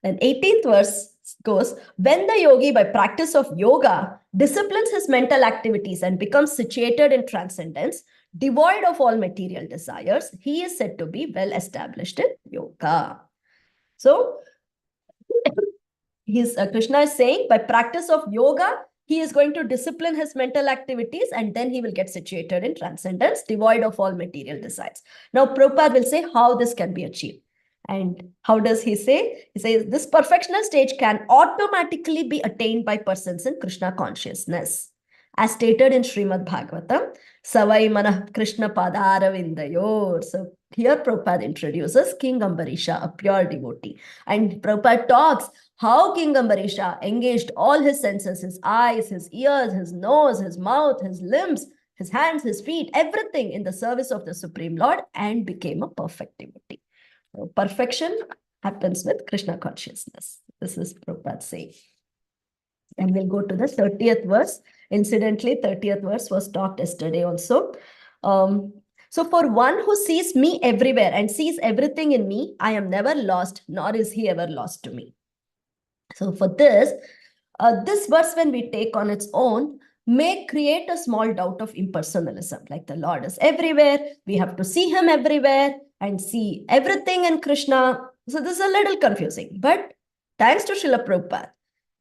And 18th verse goes, when the yogi by practice of yoga disciplines his mental activities and becomes situated in transcendence, devoid of all material desires, he is said to be well established in yoga. So Krishna is saying by practice of yoga, he is going to discipline his mental activities and then he will get situated in transcendence, devoid of all material desires. Now, Prabhupada will say how this can be achieved. And how does he say? He says, this perfectional stage can automatically be attained by persons in Krishna consciousness. As stated in Srimad Bhagavatam, Savai Manah Krishna Padaravindayor. So here Prabhupada introduces King Ambarisha, a pure devotee. And Prabhupada talks how King Ambarisha engaged all his senses, his eyes, his ears, his nose, his mouth, his limbs, his hands, his feet, everything in the service of the Supreme Lord and became a perfect devotee. So perfection happens with Krishna consciousness. This is Prabhupada saying. And we'll go to the 30th verse. Incidentally, 30th verse was taught yesterday also. So for one who sees me everywhere and sees everything in me, I am never lost, nor is he ever lost to me. So for this, this verse, when we take on its own, may create a small doubt of impersonalism, like the Lord is everywhere, we have to see him everywhere and see everything in Krishna. So this is a little confusing, but thanks to Srila Prabhupada,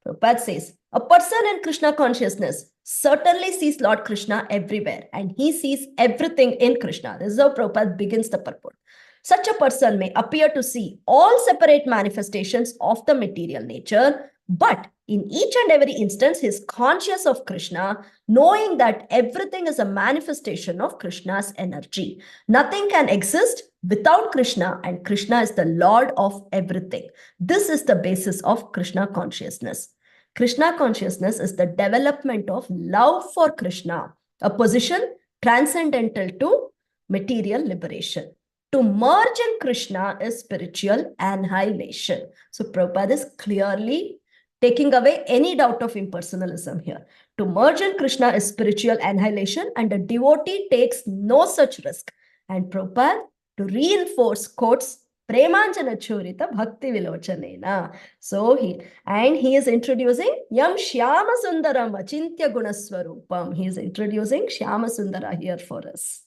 Prabhupada says, a person in Krishna consciousness certainly sees Lord Krishna everywhere and he sees everything in Krishna. This is how Prabhupada begins the purport. Such a person may appear to see all separate manifestations of the material nature, but in each and every instance, he is conscious of Krishna, knowing that everything is a manifestation of Krishna's energy. Nothing can exist without Krishna, and Krishna is the Lord of everything. This is the basis of Krishna consciousness. Krishna consciousness is the development of love for Krishna, a position transcendental to material liberation. To merge in Krishna is spiritual annihilation. So Prabhupada is clearly taking away any doubt of impersonalism here. To merge in Krishna is spiritual annihilation, and a devotee takes no such risk. And Prabhupada, to reinforce, quotes Premanjana Churita Bhakti Vilochanena. So he is introducing Yam Shyama Sundaram Achintya Gunaswarupam. He is introducing Shyama Sundara here for us.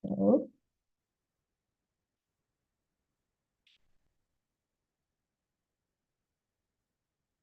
So,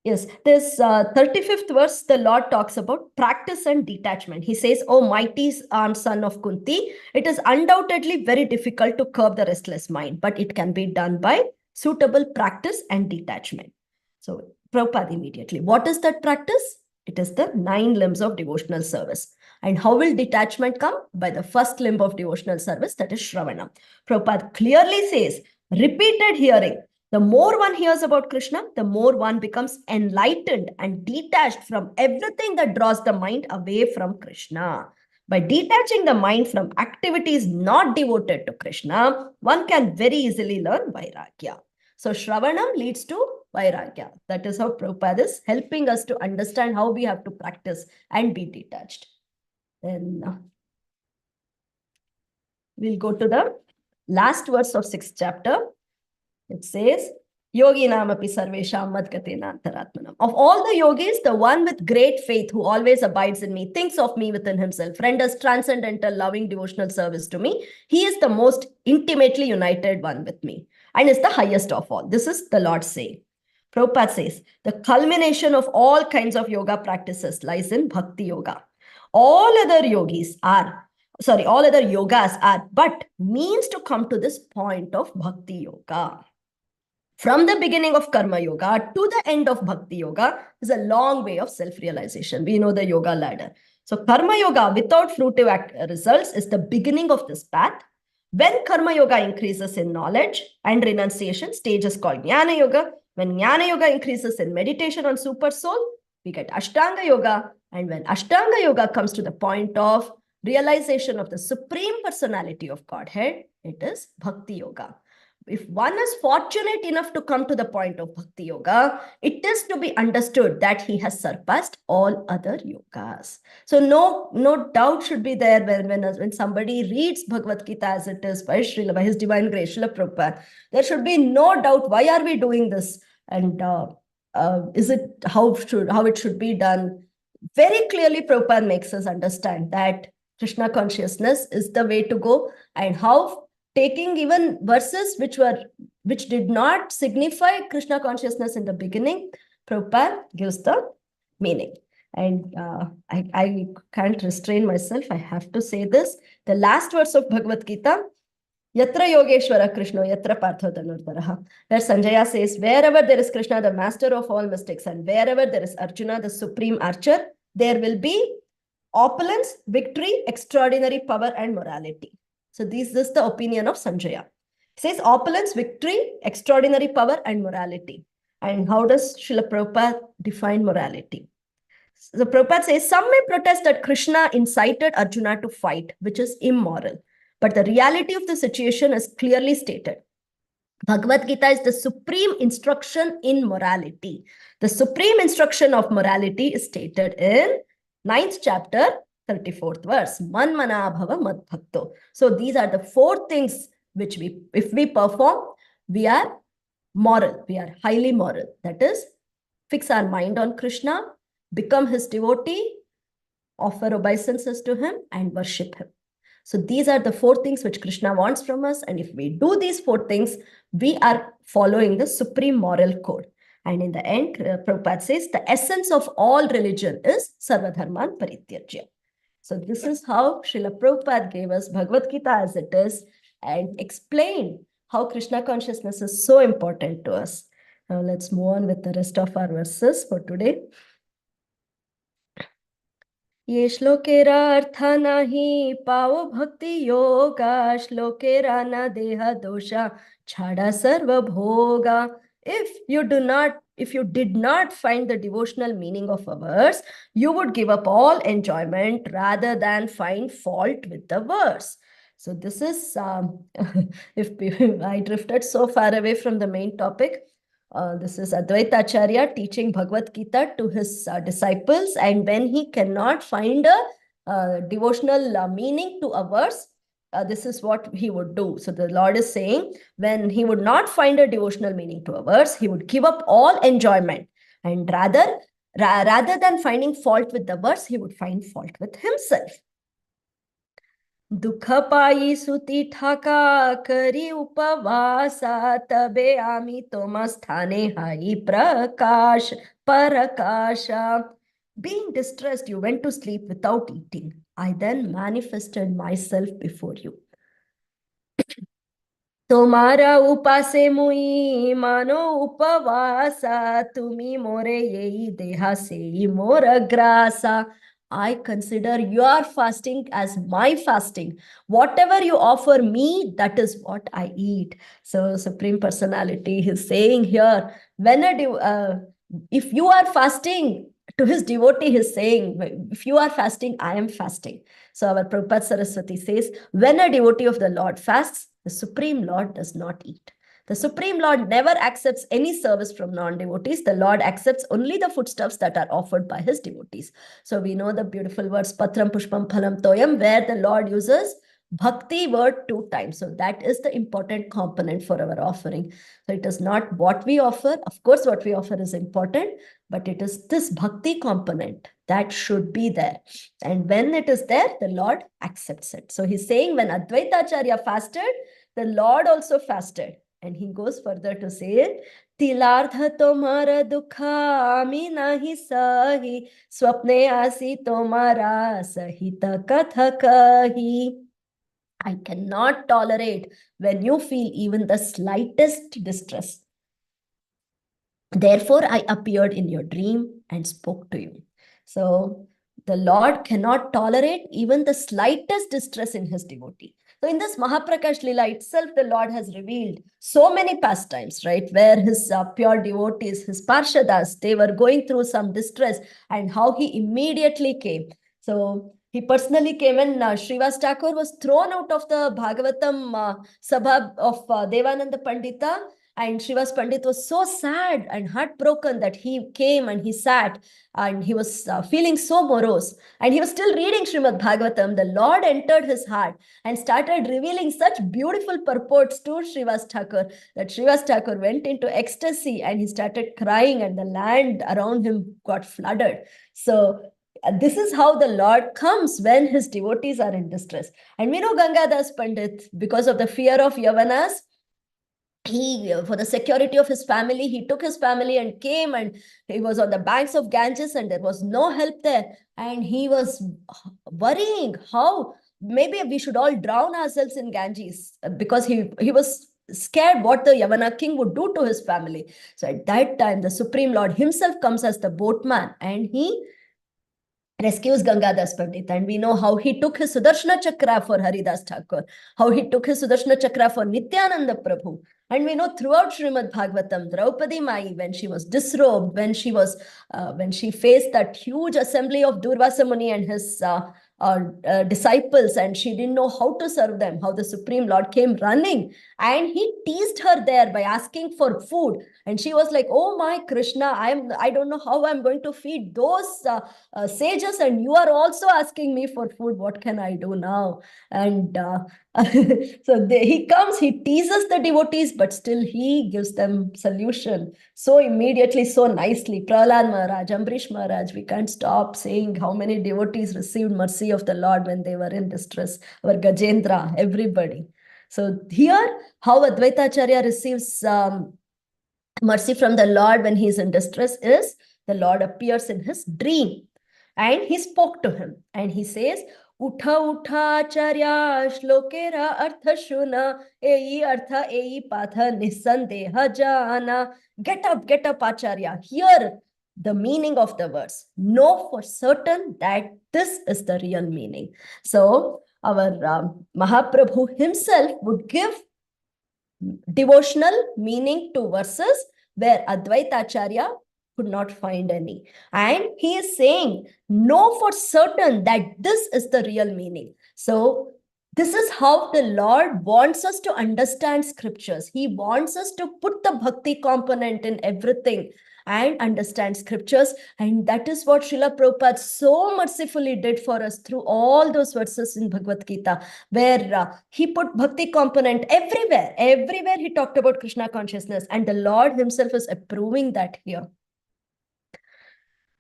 yes, this 35th verse, the Lord talks about practice and detachment. He says, "O mighty son of Kunti, it is undoubtedly very difficult to curb the restless mind, but it can be done by suitable practice and detachment." So, Prabhupada immediately, what is that practice? It is the 9 limbs of devotional service. And how will detachment come? By the first limb of devotional service, that is Shravana. Prabhupada clearly says, repeated hearing. The more one hears about Krishna, the more one becomes enlightened and detached from everything that draws the mind away from Krishna. By detaching the mind from activities not devoted to Krishna, one can very easily learn Vairagya. So Shravanam leads to Vairagya. That is how Prabhupada is helping us to understand how we have to practice and be detached. Then we'll go to the last verse of 6th chapter. It says, Yogi namapi sarvesham madgatena antaratmanam. Of all the yogis, the one with great faith who always abides in me, thinks of me within himself, renders transcendental, loving, devotional service to me. He is the most intimately united one with me and is the highest of all. This is the Lord saying. Prabhupada says, the culmination of all kinds of yoga practices lies in Bhakti Yoga. All other yogas are but means to come to this point of Bhakti Yoga. From the beginning of Karma Yoga to the end of Bhakti Yoga is a long way of self-realization. We know the yoga ladder. So Karma Yoga without fruitive results is the beginning of this path. When Karma Yoga increases in knowledge and renunciation, stage is called Jnana Yoga. When Jnana Yoga increases in meditation on Super Soul, we get Ashtanga Yoga. And when Ashtanga Yoga comes to the point of realization of the Supreme Personality of Godhead, it is Bhakti Yoga. If one is fortunate enough to come to the point of Bhakti Yoga, it is to be understood that he has surpassed all other yogas. So no doubt should be there when somebody reads Bhagavad-Gita as it is by His Divine Grace, Srila Prabhupada. There should be no doubt, why are we doing this? And is it how it should be done? Very clearly, Prabhupada makes us understand that Krishna consciousness is the way to go, and how taking even verses which did not signify Krishna consciousness in the beginning, Prabhupada gives the meaning. And I can't restrain myself. I have to say this. The last verse of Bhagavad Gita, Yatra Yogeshwara Krishna, Yatra Partho Dhanurdharaha, where Sanjaya says, wherever there is Krishna, the master of all mystics, and wherever there is Arjuna, the supreme archer, there will be opulence, victory, extraordinary power, and morality. So this is the opinion of Sanjaya. He says opulence, victory, extraordinary power, and morality. And how does Srila Prabhupada define morality? So Prabhupada says, some may protest that Krishna incited Arjuna to fight, which is immoral. But the reality of the situation is clearly stated. Bhagavad Gita is the supreme instruction in morality. The supreme instruction of morality is stated in 9th chapter, 34th verse. Manmana bhava madbhakto. So these are the 4 things which if we perform, we are moral. We are highly moral. That is, fix our mind on Krishna, become his devotee, offer obeisances to him, and worship him. So these are the 4 things which Krishna wants from us. And if we do these 4 things, we are following the supreme moral code. And in the end, Prabhupada says, the essence of all religion is Sarvadharman Parityajya. So this is how Srila Prabhupada gave us Bhagavad Gita as it is and explained how Krishna consciousness is so important to us. Now let's move on with the rest of our verses for today. ये श्लोकेरा अर्थ नहीं पाओ भक्ति योगा श्लोकेरा न देह दोषा छाड़ा सर्व भोगा. If you did not find the devotional meaning of a verse, you would give up all enjoyment rather than find fault with the verse. So this is, if I drifted so far away from the main topic, this is Advaita Acharya teaching Bhagavad Gita to his disciples, and when he cannot find a devotional meaning to a verse, this is what he would do. So the Lord is saying, when he would not find a devotional meaning to a verse, he would give up all enjoyment, and rather than finding fault with the verse, he would find fault with himself. दुख पाई सुति ठाका करी उपवासा तबे आमी तोमा स्थाने हाई प्रकाश परकाशा. Being distressed, you went to sleep without eating. I then manifested myself before you. तुम्हारा उपासे मुई मानो उपवासा तुम्ही मोरे येई देहा सेई मोर ग्रासा. I consider your fasting as my fasting. Whatever you offer me, that is what I eat. So Supreme Personality is saying here, if you are fasting, to his devotee, he's saying, if you are fasting, I am fasting. So our Prabhupada Saraswati says, when a devotee of the Lord fasts, the Supreme Lord does not eat. The Supreme Lord never accepts any service from non-devotees. The Lord accepts only the foodstuffs that are offered by his devotees. So we know the beautiful words, Patram Pushpam Phalam Toyam, where the Lord uses Bhakti word 2 times. So that is the important component for our offering. So it is not what we offer. Of course, what we offer is important, but it is this bhakti component that should be there. And when it is there, the Lord accepts it. So he's saying when Advaita Acharya fasted, the Lord also fasted. And he goes further to say, Tilardha tomara dukha ami nahi sahi, swapne asi tomara sahita katha kahi. I cannot tolerate when you feel even the slightest distress. Therefore, I appeared in your dream and spoke to you. So the Lord cannot tolerate even the slightest distress in his devotee. So in this Mahaprakash Lila itself, the Lord has revealed so many pastimes, right? Where his pure devotees, his Parshadas, they were going through some distress and how he immediately came. So he personally came and Srivas Thakur was thrown out of the Bhagavatam Sabha of Devananda Pandita. And Srivas Pandit was so sad and heartbroken that he came and he sat and he was feeling so morose. And he was still reading Srimad Bhagavatam. The Lord entered his heart and started revealing such beautiful purports to Srivas Thakur that Srivas Thakur went into ecstasy and he started crying and the land around him got flooded. So this is how the Lord comes when his devotees are in distress. And we know Gangadas Pandit, because of the fear of Yavanas, he, for the security of his family, he took his family and came, and he was on the banks of Ganges and there was no help there. And he was worrying how maybe we should all drown ourselves in Ganges, because he was scared what the Yavana king would do to his family. So at that time, the Supreme Lord himself comes as the boatman and he rescues Gangadas Pandit. And we know how he took his Sudarshana Chakra for Haridas Thakur, how he took his Sudarshana Chakra for Nityananda Prabhu. And we know throughout Srimad Bhagavatam, Draupadi Mai, when she was disrobed, when she faced that huge assembly of Durvasa Muni and his disciples, and she didn't know how to serve them, how the Supreme Lord came running and he teased her there by asking for food. And she was like, oh my Krishna, I don't know how I'm going to feed those sages, and you are also asking me for food. What can I do now? And so he comes, he teases the devotees, but still he gives them solution so immediately, so nicely. Prahlad Maharaj, Ambrish Maharaj, we can't stop saying how many devotees received mercy of the Lord when they were in distress. Our Gajendra, everybody. So here, how Advaita Acharya receives mercy from the Lord when he is in distress is the Lord appears in his dream and he spoke to him and he says, Utha utha acharya shlokera artha shuna ei artha ei patha nisandeha jana. Get up acharya. Hear the meaning of the words. Know for certain that this is the real meaning. So our Mahaprabhu himself would give devotional meaning to verses where Advaita Acharya could not find any. And he is saying, know for certain that this is the real meaning. So this is how the Lord wants us to understand scriptures. He wants us to put the bhakti component in everything and understand scriptures. And that is what Srila Prabhupada so mercifully did for us through all those verses in Bhagavad-Gita, where he put bhakti component everywhere. Everywhere he talked about Krishna consciousness, and the Lord himself is approving that here.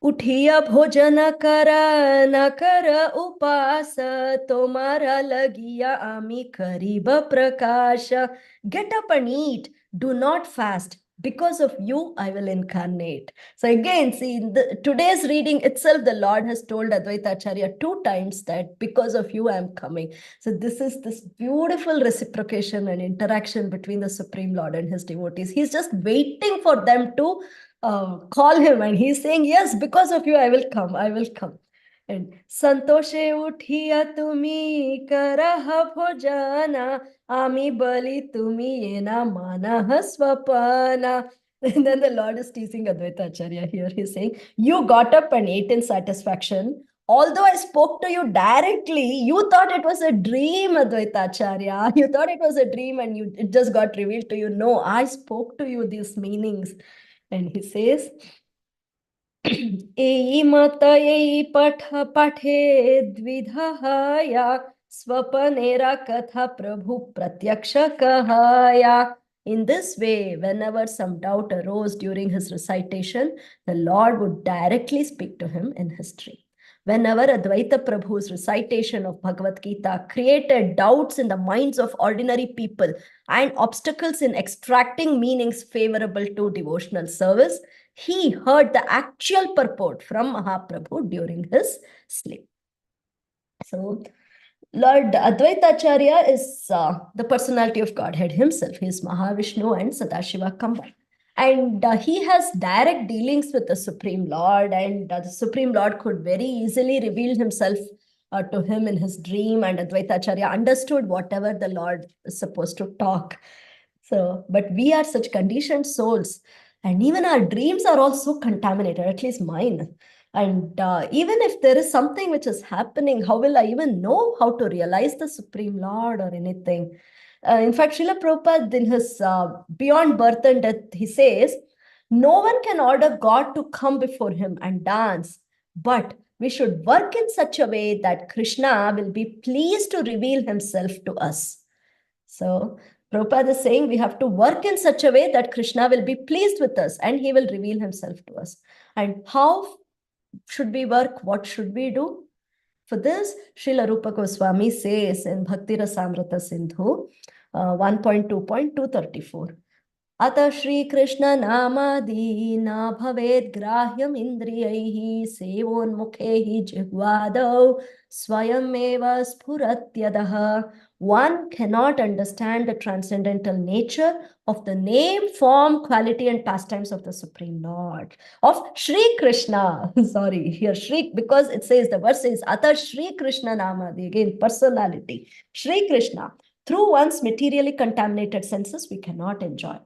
Uthiya bhojana kara na kara upasa tomara lagiya ami kariba prakasha. Get up and eat. Do not fast. Because of you, I will incarnate. So again, see, in today's reading itself, the Lord has told Advaita Acharya 2 times that because of you, I am coming. So this is this beautiful reciprocation and interaction between the Supreme Lord and his devotees. He's just waiting for them to call him, and he's saying, yes, because of you, I will come. And Santoshe uthiya tumi karaha bhojana ami bali tumi ena manaha swapana. And then the Lord is teasing Advaita Acharya here. He's saying, you got up and ate in satisfaction. Although I spoke to you directly, you thought it was a dream, Advaita Acharya. You thought it was a dream and it just got revealed to you. No, I spoke to you these meanings. And he says, Ei mata ei pathe dvidhaya Swapanera katha prabhu pratyaksha kahaya. In this way, whenever some doubt arose during his recitation, the Lord would directly speak to him in his dream. Whenever Advaita Prabhu's recitation of Bhagavad-Gita created doubts in the minds of ordinary people and obstacles in extracting meanings favorable to devotional service, he heard the actual purport from Mahaprabhu during his sleep. So, Lord Advaita Acharya is the personality of Godhead himself. He is Mahavishnu and Sadashiva combined. And he has direct dealings with the Supreme Lord, and the Supreme Lord could very easily reveal himself to him in his dream, and Advaita Acharya understood whatever the Lord is supposed to talk. So, but we are such conditioned souls, and even our dreams are also contaminated, at least mine. And even if there is something which is happening, how will I even know how to realize the Supreme Lord or anything? In fact, Srila Prabhupada, in his Beyond Birth and Death, he says, no one can order God to come before him and dance, but we should work in such a way that Krishna will be pleased to reveal himself to us. So Prabhupada is saying we have to work in such a way that Krishna will be pleased with us and he will reveal himself to us. And how should we work? What should we do? For this, Srila Rupa Goswami says in Bhakti Rasamrita Sindhu 1.2.234. अतः श्री कृष्ण नामादि न भवेत् ग्राह्यम् इन्द्रियैः सेवोन्मुखे हि जिह्वादौ स्वयमेव स्फुरत्यदः. One cannot understand the transcendental nature of the name, form, quality, and pastimes of the Supreme Lord, of Shri Krishna. Sorry, here Shri, because it says, the verse says, Ata Shri Krishna Namadi, again, personality. Shri Krishna. Through one's materially contaminated senses, we cannot enjoy.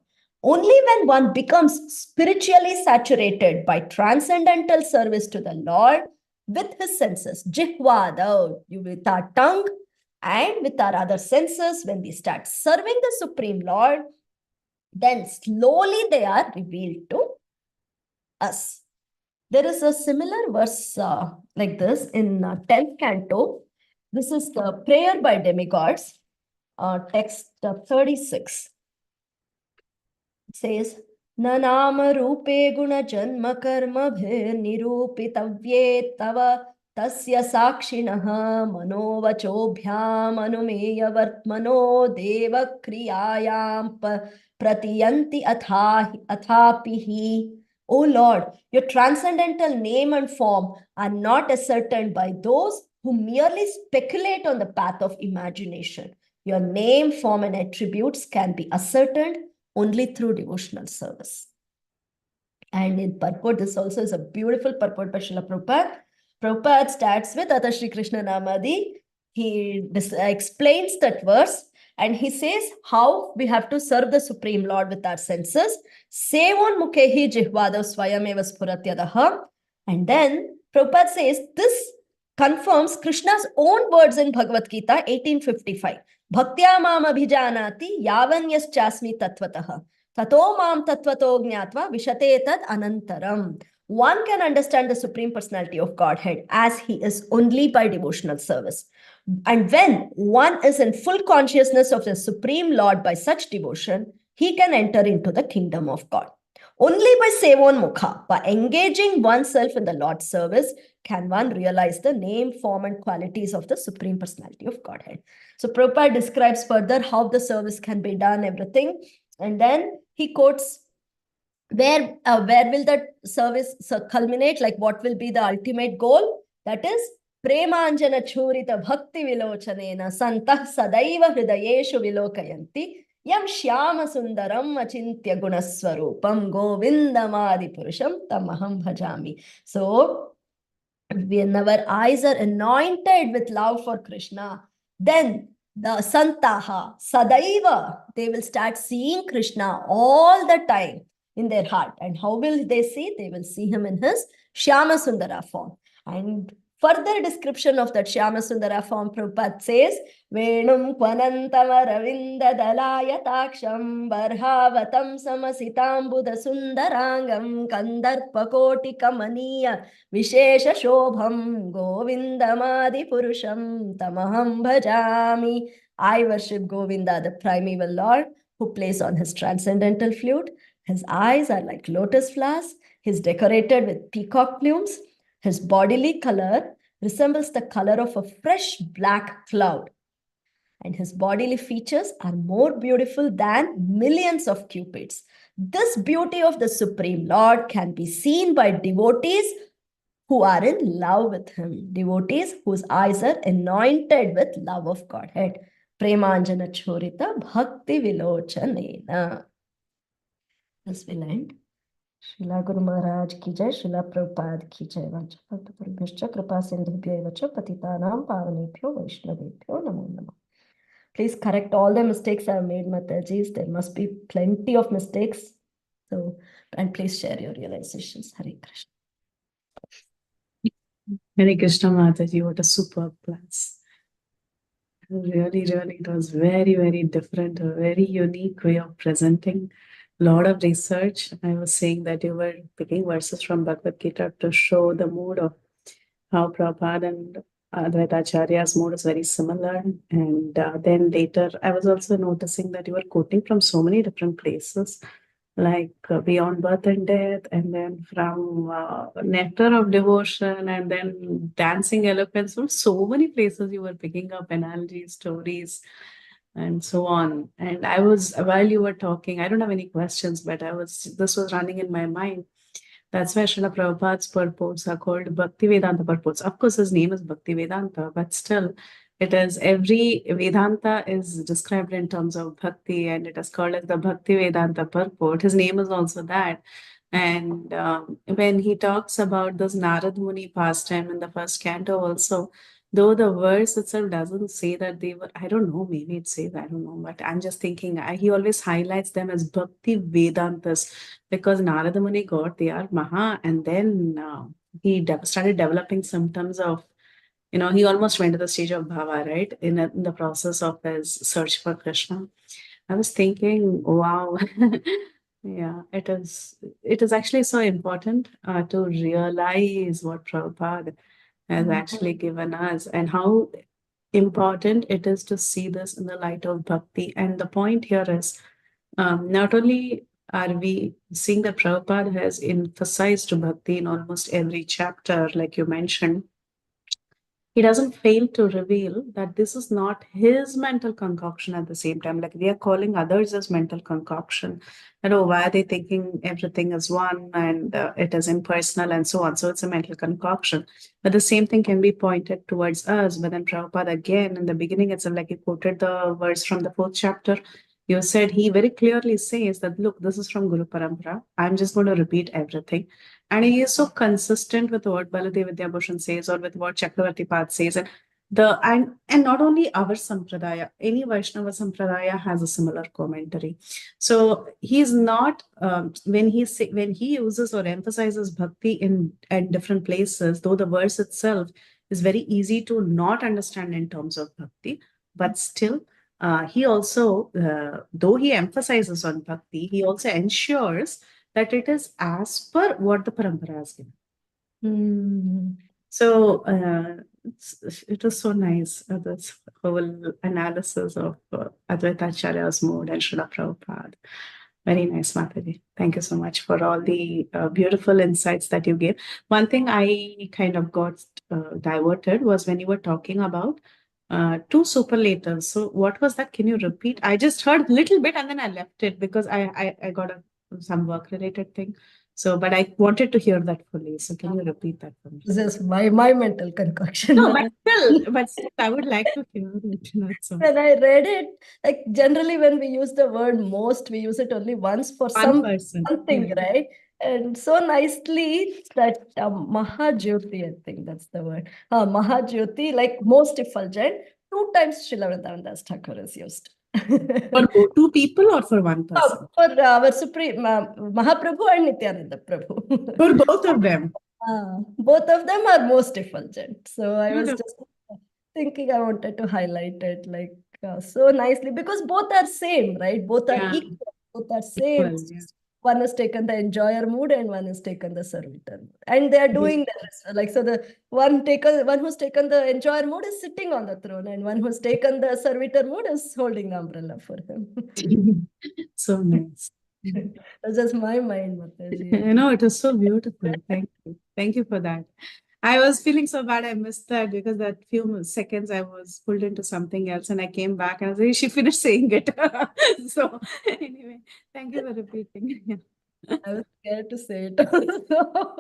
Only when one becomes spiritually saturated by transcendental service to the Lord with his senses, jihvada, with our tongue and with our other senses, when we start serving the Supreme Lord, then slowly they are revealed to us. There is a similar verse like this in 10th canto. This is the prayer by demigods, text 36. It says, Nanama rupe guna janma karma bhir nirupitavye tava tasya sakshinaha manovachobhyam anumeya vartmano deva kriyayam pratiyanti athapihi. O Lord, your transcendental name and form are not ascertained by those who merely speculate on the path of imagination. Your name, form, and attributes can be ascertained only through devotional service. And in purport, this also is a beautiful purport by Srila Prabhupada. Prabhupada starts with Ata Shri Krishna Namadi. He explains that verse and he says how we have to serve the Supreme Lord with our senses. Sevon mukhehi jihvadav swayameva spuratyadaha. And then Prabhupada says this confirms Krishna's own words in Bhagavad-Gita 1855. Bhaktya mam abhijanati yavanyaschasmi tattvataha. Tato mam tattvato jnatva vishate tad anantaram. One can understand the Supreme Personality of Godhead as he is only by devotional service. And when one is in full consciousness of the Supreme Lord by such devotion, he can enter into the kingdom of God. Only by Sevon Mukha, by engaging oneself in the Lord's service, can one realize the name, form, and qualities of the Supreme Personality of Godhead. So Prabhupada describes further how the service can be done, everything. And then he quotes where will the service culminate, like what will be the ultimate goal? That is, Premanjana Churita Bhakti Vilochanena Santah Sadaiva Hridayeshu Vilokayanti Yam Shyama Sundaram Achintya Gunaswarupam Govindamadi Purusham Tamaham Bhajami. So, when our eyes are anointed with love for Krishna, then the Santaha, Sadaiva, they will start seeing Krishna all the time in their heart. And how will they see? They will see him in his Shyama Sundara form. And further description of that Shyama Sundara form, Prabhupada says, Venum Kvanantamaravinda Dalayataksham Barhavatam Samasitam Buddha Sundarangam Kandarpa Koti Kamaniya Vishesha Shobham Govindamadi Purusham Tamaham Bhajami. I worship Govinda, the primeval Lord, who plays on his transcendental flute. His eyes are like lotus flowers. He's decorated with peacock plumes. His bodily color resembles the color of a fresh black cloud. And his bodily features are more beautiful than millions of cupids. This beauty of the Supreme Lord can be seen by devotees who are in love with him. Devotees whose eyes are anointed with love of Godhead. Premanjana Chorita Bhakti Vilochanena. This will end. Srila Guru Maharaj ki jai, Srila Prabhupada ki jai. Vajapataparibhascha kripa sindhubhyo vacha patitanam pavanebhyo vaishnavebhyo namo namah. Please correct all the mistakes I have made, Mataji. There must be plenty of mistakes. So, and please share your realizations. Hare Krishna. Hare Krishna, Mataji, what a superb class. Really, it was very, very different, a very unique way of presenting. A lot of research. I was saying that you were picking verses from Bhagavad-Gita to show the mood of how Prabhupada and Advaita Acharya's mood is very similar. And then later, I was also noticing that you were quoting from so many different places, like Beyond Birth and Death, and then from Nectar of Devotion, and then Dancing Elephants. From so many places you were picking up analogies, stories, and so on. And I was, while you were talking, I don't have any questions, but this was running in my mind. That's why Srila Prabhupada's purports are called Bhakti Vedanta purports. Of course, his name is Bhakti Vedanta, but still, it is every Vedanta is described in terms of Bhakti, and it is called as the Bhakti Vedanta purport. His name is also that. And when he talks about this Narad Muni pastime in the first canto also, though the verse itself doesn't say that they were, I don't know, maybe it says, I don't know, but I'm just thinking, he always highlights them as Bhakti Vedantas, because Narada Muni got their Maha, and then he started developing symptoms of, he almost went to the stage of Bhava, right? In the process of his search for Krishna. I was thinking, wow, yeah, it is actually so important to realize what Prabhupada has actually given us, and how important it is to see this in the light of bhakti. And the point here is, not only are we seeing that Prabhupada has emphasized bhakti in almost every chapter, like you mentioned, he doesn't fail to reveal that this is not his mental concoction at the same time. Like, we are calling others as mental concoction. Why are they thinking everything is one, and it is impersonal and so on? So it's a mental concoction. But the same thing can be pointed towards us. But then Prabhupada, again, in the beginning itself, like you quoted the verse from the 4th chapter, you said he very clearly says that, look, this is from Guru Parampara. I'm just going to repeat everything. And he is so consistent with what Baladev Vidyabhushan says, or with what Chakravarti Path says. And not only our Sampradaya, any Vaishnava Sampradaya has a similar commentary. So he's not, when he uses or emphasizes bhakti at different places, though the verse itself is very easy to not understand in terms of bhakti, but still, he also, though he emphasizes on bhakti, he also ensures that it is as per what the parampara has given. So it was so nice, this whole analysis of Advaita Acharya's mood and Srila Prabhupada. Very nice, Mataji. Thank you so much for all the beautiful insights that you gave. One thing I kind of got diverted was when you were talking about 2 superlatives. So what was that? Can you repeat? I just heard a little bit and then I left it because I got some work-related thing. So, but I wanted to hear that fully. So can you repeat that for me? This is my mental concoction. No, but still, I would like to hear it. So. When I read it, like generally when we use the word most, we use it only once for something, right? And so nicely that Mahajyoti, I think that's the word. Mahajyoti, like most effulgent, 2 times Srila Vrindavan Das Thakur is used. For 2 people or for 1 person? For our Supreme Mahaprabhu and Nityananda Prabhu. For both of them. Both of them are most effulgent. So I was Beautiful. just thinking I wanted to highlight it like so nicely because both are same, right? Both are Yeah. equal. Both are same. Equal, It's yeah. just one has taken the enjoyer mood and one has taken the servitor mood. And they are doing that as well. Like so the one who's taken the enjoyer mood is sitting on the throne and one who's taken the servitor mood is holding the umbrella for him. So nice. That's just my mind, Mataji. You know, it was so beautiful. Thank you. Thank you for that. I was feeling so bad I missed that because that few seconds I was pulled into something else and I came back and I was like, she finished saying it. So anyway, thank you for repeating. I was scared to say it also.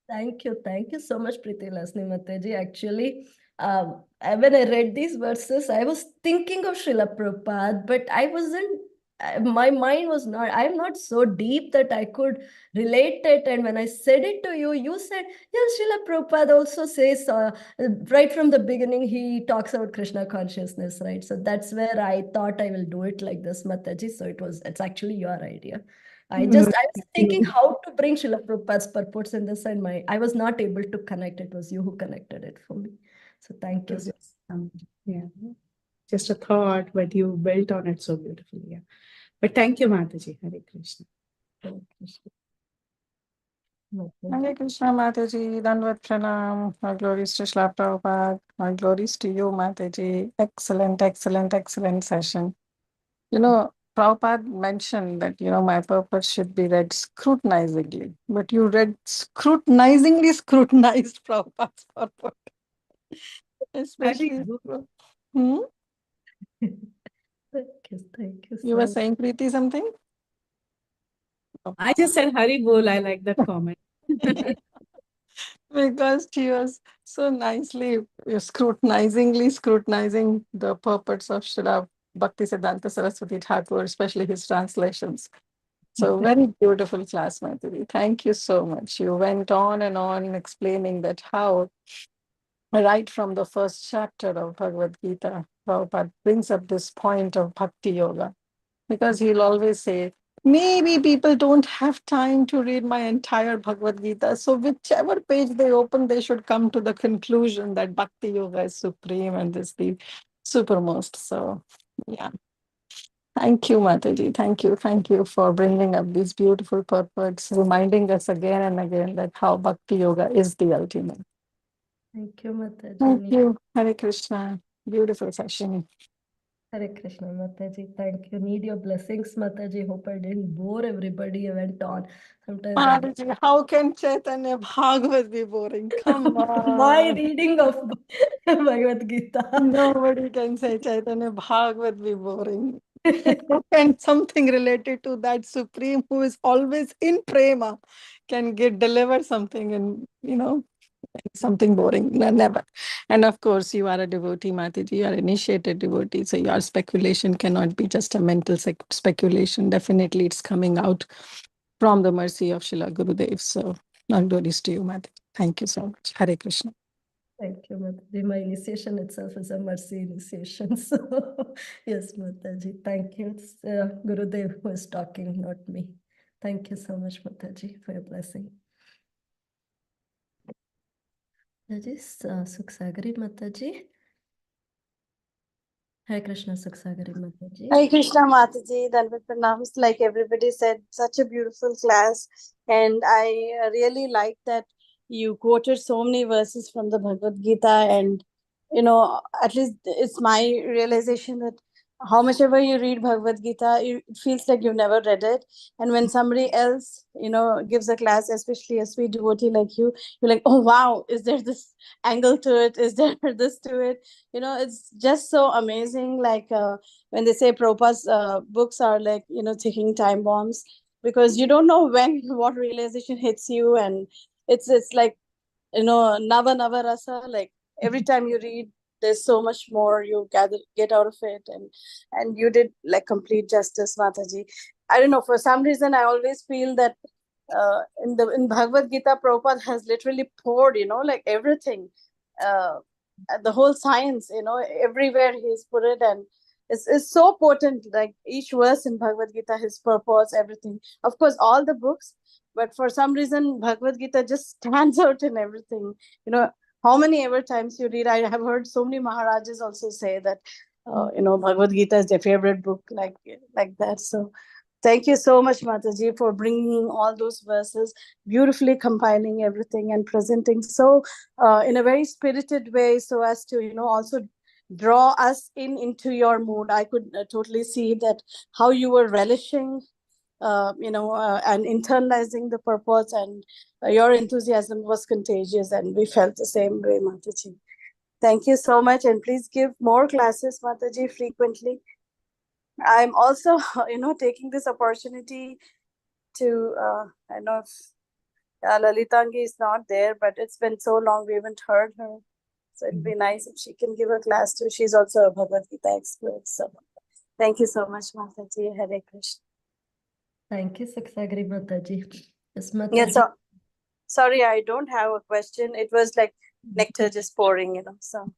Thank you so much, Preeti Lasni Mataji. Actually, when I read these verses, I was thinking of Srila Prabhupada, but I wasn't. My mind was not. I'm not so deep that I could relate it. And when I said it to you, you said, "Yes, Srila Prabhupada also says right from the beginning. He talks about Krishna consciousness, right? So that's where I thought I will do it like this, Mataji. So it's actually your idea. I was thinking how to bring Srila Prabhupada's purports in this, and I was not able to connect. It was you who connected it for me. So thank you. Yeah, just a thought, but you built on it so beautifully. Yeah, but thank you, Mataji. Hare Krishna. Hare Krishna. Hare Krishna, Mataji, Dandavat Pranam, our glories to Srila Prabhupada, our glories to you, Mataji. Excellent, excellent, excellent session. You know, Prabhupada mentioned that, my purpose should be read scrutinizingly, but you read scrutinizingly scrutinized Prabhupada's purport. Especially. Hmm? Thank you. You were saying, Preeti, something? I just said Hari Bol. I like that comment. Because she was so nicely scrutinizing the purports of Srila Bhakti Siddhanta Saraswati Thakur, especially his translations. So very beautiful class, Maithili. Thank you so much. You went on and on explaining that how right from the first chapter of Bhagavad-Gita, Prabhupada brings up this point of Bhakti Yoga. Because he'll always say, maybe people don't have time to read my entire Bhagavad Gita. So whichever page they open, they should come to the conclusion that Bhakti Yoga is supreme and is the supermost. So yeah. Thank you, Mataji. Thank you for bringing up these beautiful purports, reminding us again and again that how Bhakti Yoga is the ultimate. Thank you, Mataji. Thank you. Hare Krishna. Beautiful session. Hare Krishna, Mataji. Thank you. Need your blessings, Mataji. Hope I didn't bore everybody. I went on. Sometimes Mataji, how can Chaitanya Bhagavat be boring? Come on. My reading of Bhagavad Gita. Nobody can say Chaitanya Bhagavat be boring. How can something related to that Supreme who is always in prema can deliver something and, something boring? No, never. And of course, you are a devotee, Mataji. You are initiated devotee. So your speculation cannot be just a mental speculation. Definitely it's coming out from the mercy of Srila Gurudev. So, all glories to you, Mataji. Thank you so much. Hare Krishna. Thank you, Mataji. My initiation itself is a mercy initiation. So, yes, Mataji. Thank you. It's Gurudev who is talking, not me. Thank you so much, Mataji, for your blessing. Mataji, Sukhsagari, Mataji. Hare Krishna, Sukhsagari, Mataji. Hare Krishna, Mataji. Dandavat Pranams. Like everybody said, such a beautiful class. And I really like that you quoted so many verses from the Bhagavad Gita. And, at least it's my realization that how much ever you read Bhagavad Gita, it feels like you've never read it. And when somebody else, gives a class, especially a sweet devotee like you, you're like, oh, wow, is there this angle to it? Is there this to it? It's just so amazing. Like when they say Prabhupada's books are like, ticking time bombs, because you don't know when what realization hits you. And it's like, nava rasa, like every time you read, there's so much more you get out of it. And you did like complete justice, Mataji. I don't know, for some reason I always feel that in Bhagavad Gita, Prabhupada has literally poured, like everything, the whole science, everywhere he's put it. And it's so potent, like each verse in Bhagavad Gita, his purpose, everything. Of course, all the books, but for some reason, Bhagavad-Gita just stands out in everything. You know, how many ever times you read, I have heard so many Maharajas also say that, you know, Bhagavad-Gita is their favorite book, like that. So thank you so much, Mataji, for bringing all those verses, beautifully compiling everything and presenting so in a very spirited way, so as to, you know, also draw us into your mood. I could totally see that how you were relishing, you know, and internalizing the purpose, and your enthusiasm was contagious, and we felt the same way, Mataji. Thank you so much, and please give more classes, Mataji, frequently. I'm also, you know, taking this opportunity to, I know if Lalitangi is not there, but it's been so long we haven't heard her. So it'd be nice if she can give a class too. She's also a Bhagavad Gita expert. So thank you so much, Mataji. Hare Krishna. Thank you, Saksagri Mataji. Yes, Mataji. Yeah, so sorry, I don't have a question. It was like nectar just pouring, you know. So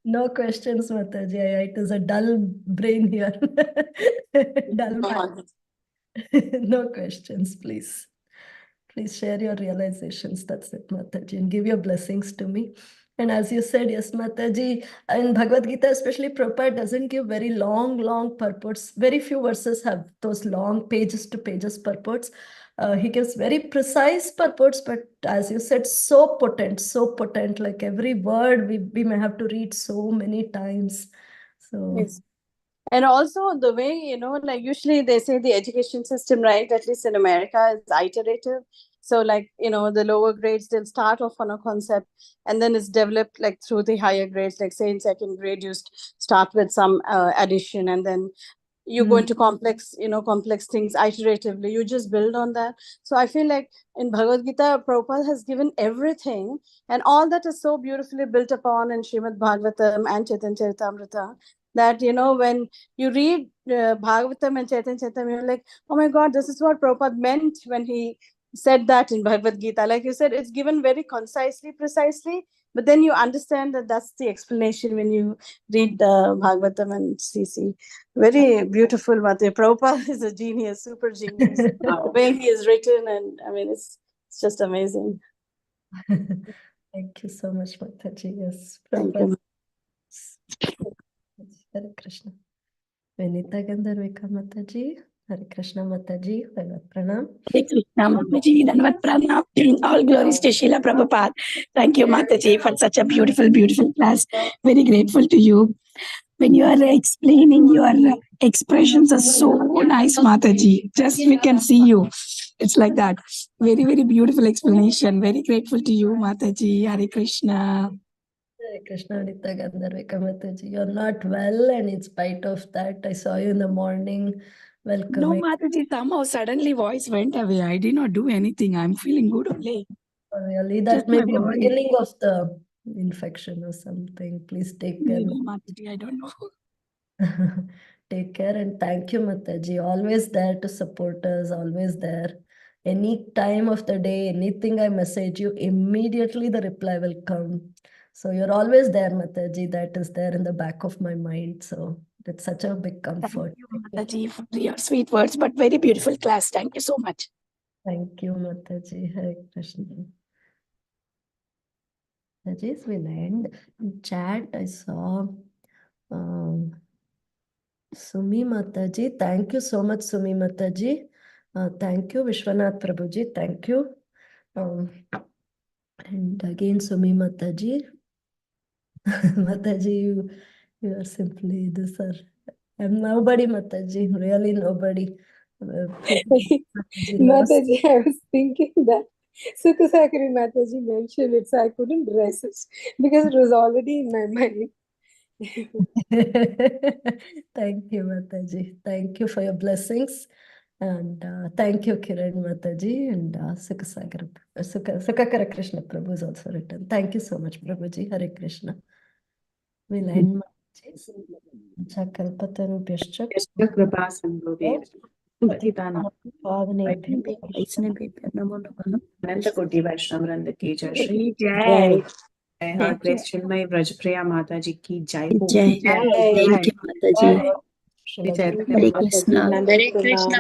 no questions, Mataji. It is a dull brain here. Dull mind. No questions, please. Please share your realizations. That's it, Mataji, and give your blessings to me. And as you said, yes, Mataji, in Bhagavad Gita, especially Prabhupada doesn't give very long purports. Very few verses have those long pages to pages purports. He gives very precise purports, but as you said, so potent, like every word we may have to read so many times. So yes. And also the way, you know, like usually they say the education system, right, at least in America, is iterative. So like, you know, the lower grades, they'll start off on a concept and then it's developed like through the higher grades. Like say in second grade, you start with some addition, and then you go into complex, you know, complex things iteratively. You just build on that. So I feel like in Bhagavad Gita, Prabhupada has given everything, and all that is so beautifully built upon in Srimad Bhagavatam and Chaitanya Charitamrita, that, you know, when you read Bhagavatam and Chaitanya Charitamrita, you're like, oh my God, this is what Prabhupada meant when he said that in Bhagavad Gita. Like you said, it's given very concisely, precisely, but then you understand that that's the explanation when you read Bhagavatam and CC. Very beautiful, Mate. Prabhupada is a genius, super genius. The way he is written, and I mean, it's just amazing. Thank you so much, Mataji. Yes, Thank Prabhupada. you. Hare Krishna. Venita Gandharvika Mataji. Hare Krishna Mataji. Bhagavad Pranam. Hare Krishna Mataji. Dhanvat Pranam. All glories to Srila Prabhupada. Thank you, Mataji, for such a beautiful class. Very grateful to you. When you are explaining, your expressions are so nice, Mataji. Just we can see you. It's like that. Very, very beautiful explanation. Very grateful to you, Mataji. Hare Krishna. Hare Krishna Venita Gandharvika Mataji. You're not well, and in spite of that, I saw you in the morning. Welcome. No, Mataji, somehow suddenly voice went away. I did not do anything. I'm feeling good only. Really, that may be the beginning of the infection or something. Please take care. Maybe, Mataji, I don't know. Take care, and thank you, Mataji. Always there to support us, always there. Any time of the day, anything I message you, immediately the reply will come. So you're always there, Mataji. That is there in the back of my mind. So that's such a big comfort. Thank you, Mataji, for your sweet words, but very beautiful class. Thank you so much. Thank you, Mataji. Hare Krishna. Mataji's will end. In chat, I saw Sumi Mataji. Thank you so much, Sumi Mataji. Thank you, Vishwanath Prabhuji. Thank you. And again, Sumi Mataji. Mataji, you are simply this. I'm nobody, Mataji. Really nobody. Mataji, I was thinking that Sukasakari Mataji mentioned it, so I couldn't resist because it was already in my mind. Thank you, Mataji. Thank you for your blessings. And thank you, Kiran Mataji. And Sukakara Krishna Prabhu is also written. Thank you so much, Prabhuji. Hare Krishna. We'll end Mataji. Chakalpataru Bhyascha. Kripa Sambhudev. Ananta Koti Vaishnava Vranda ki jai. Shri Jai. HG Cinmayi Vrajapriya Mataji ki jai. Jai. Thank you, Mataji. Shri Chaitanya Hare Bhagavata Krishna. Madhya Khanda.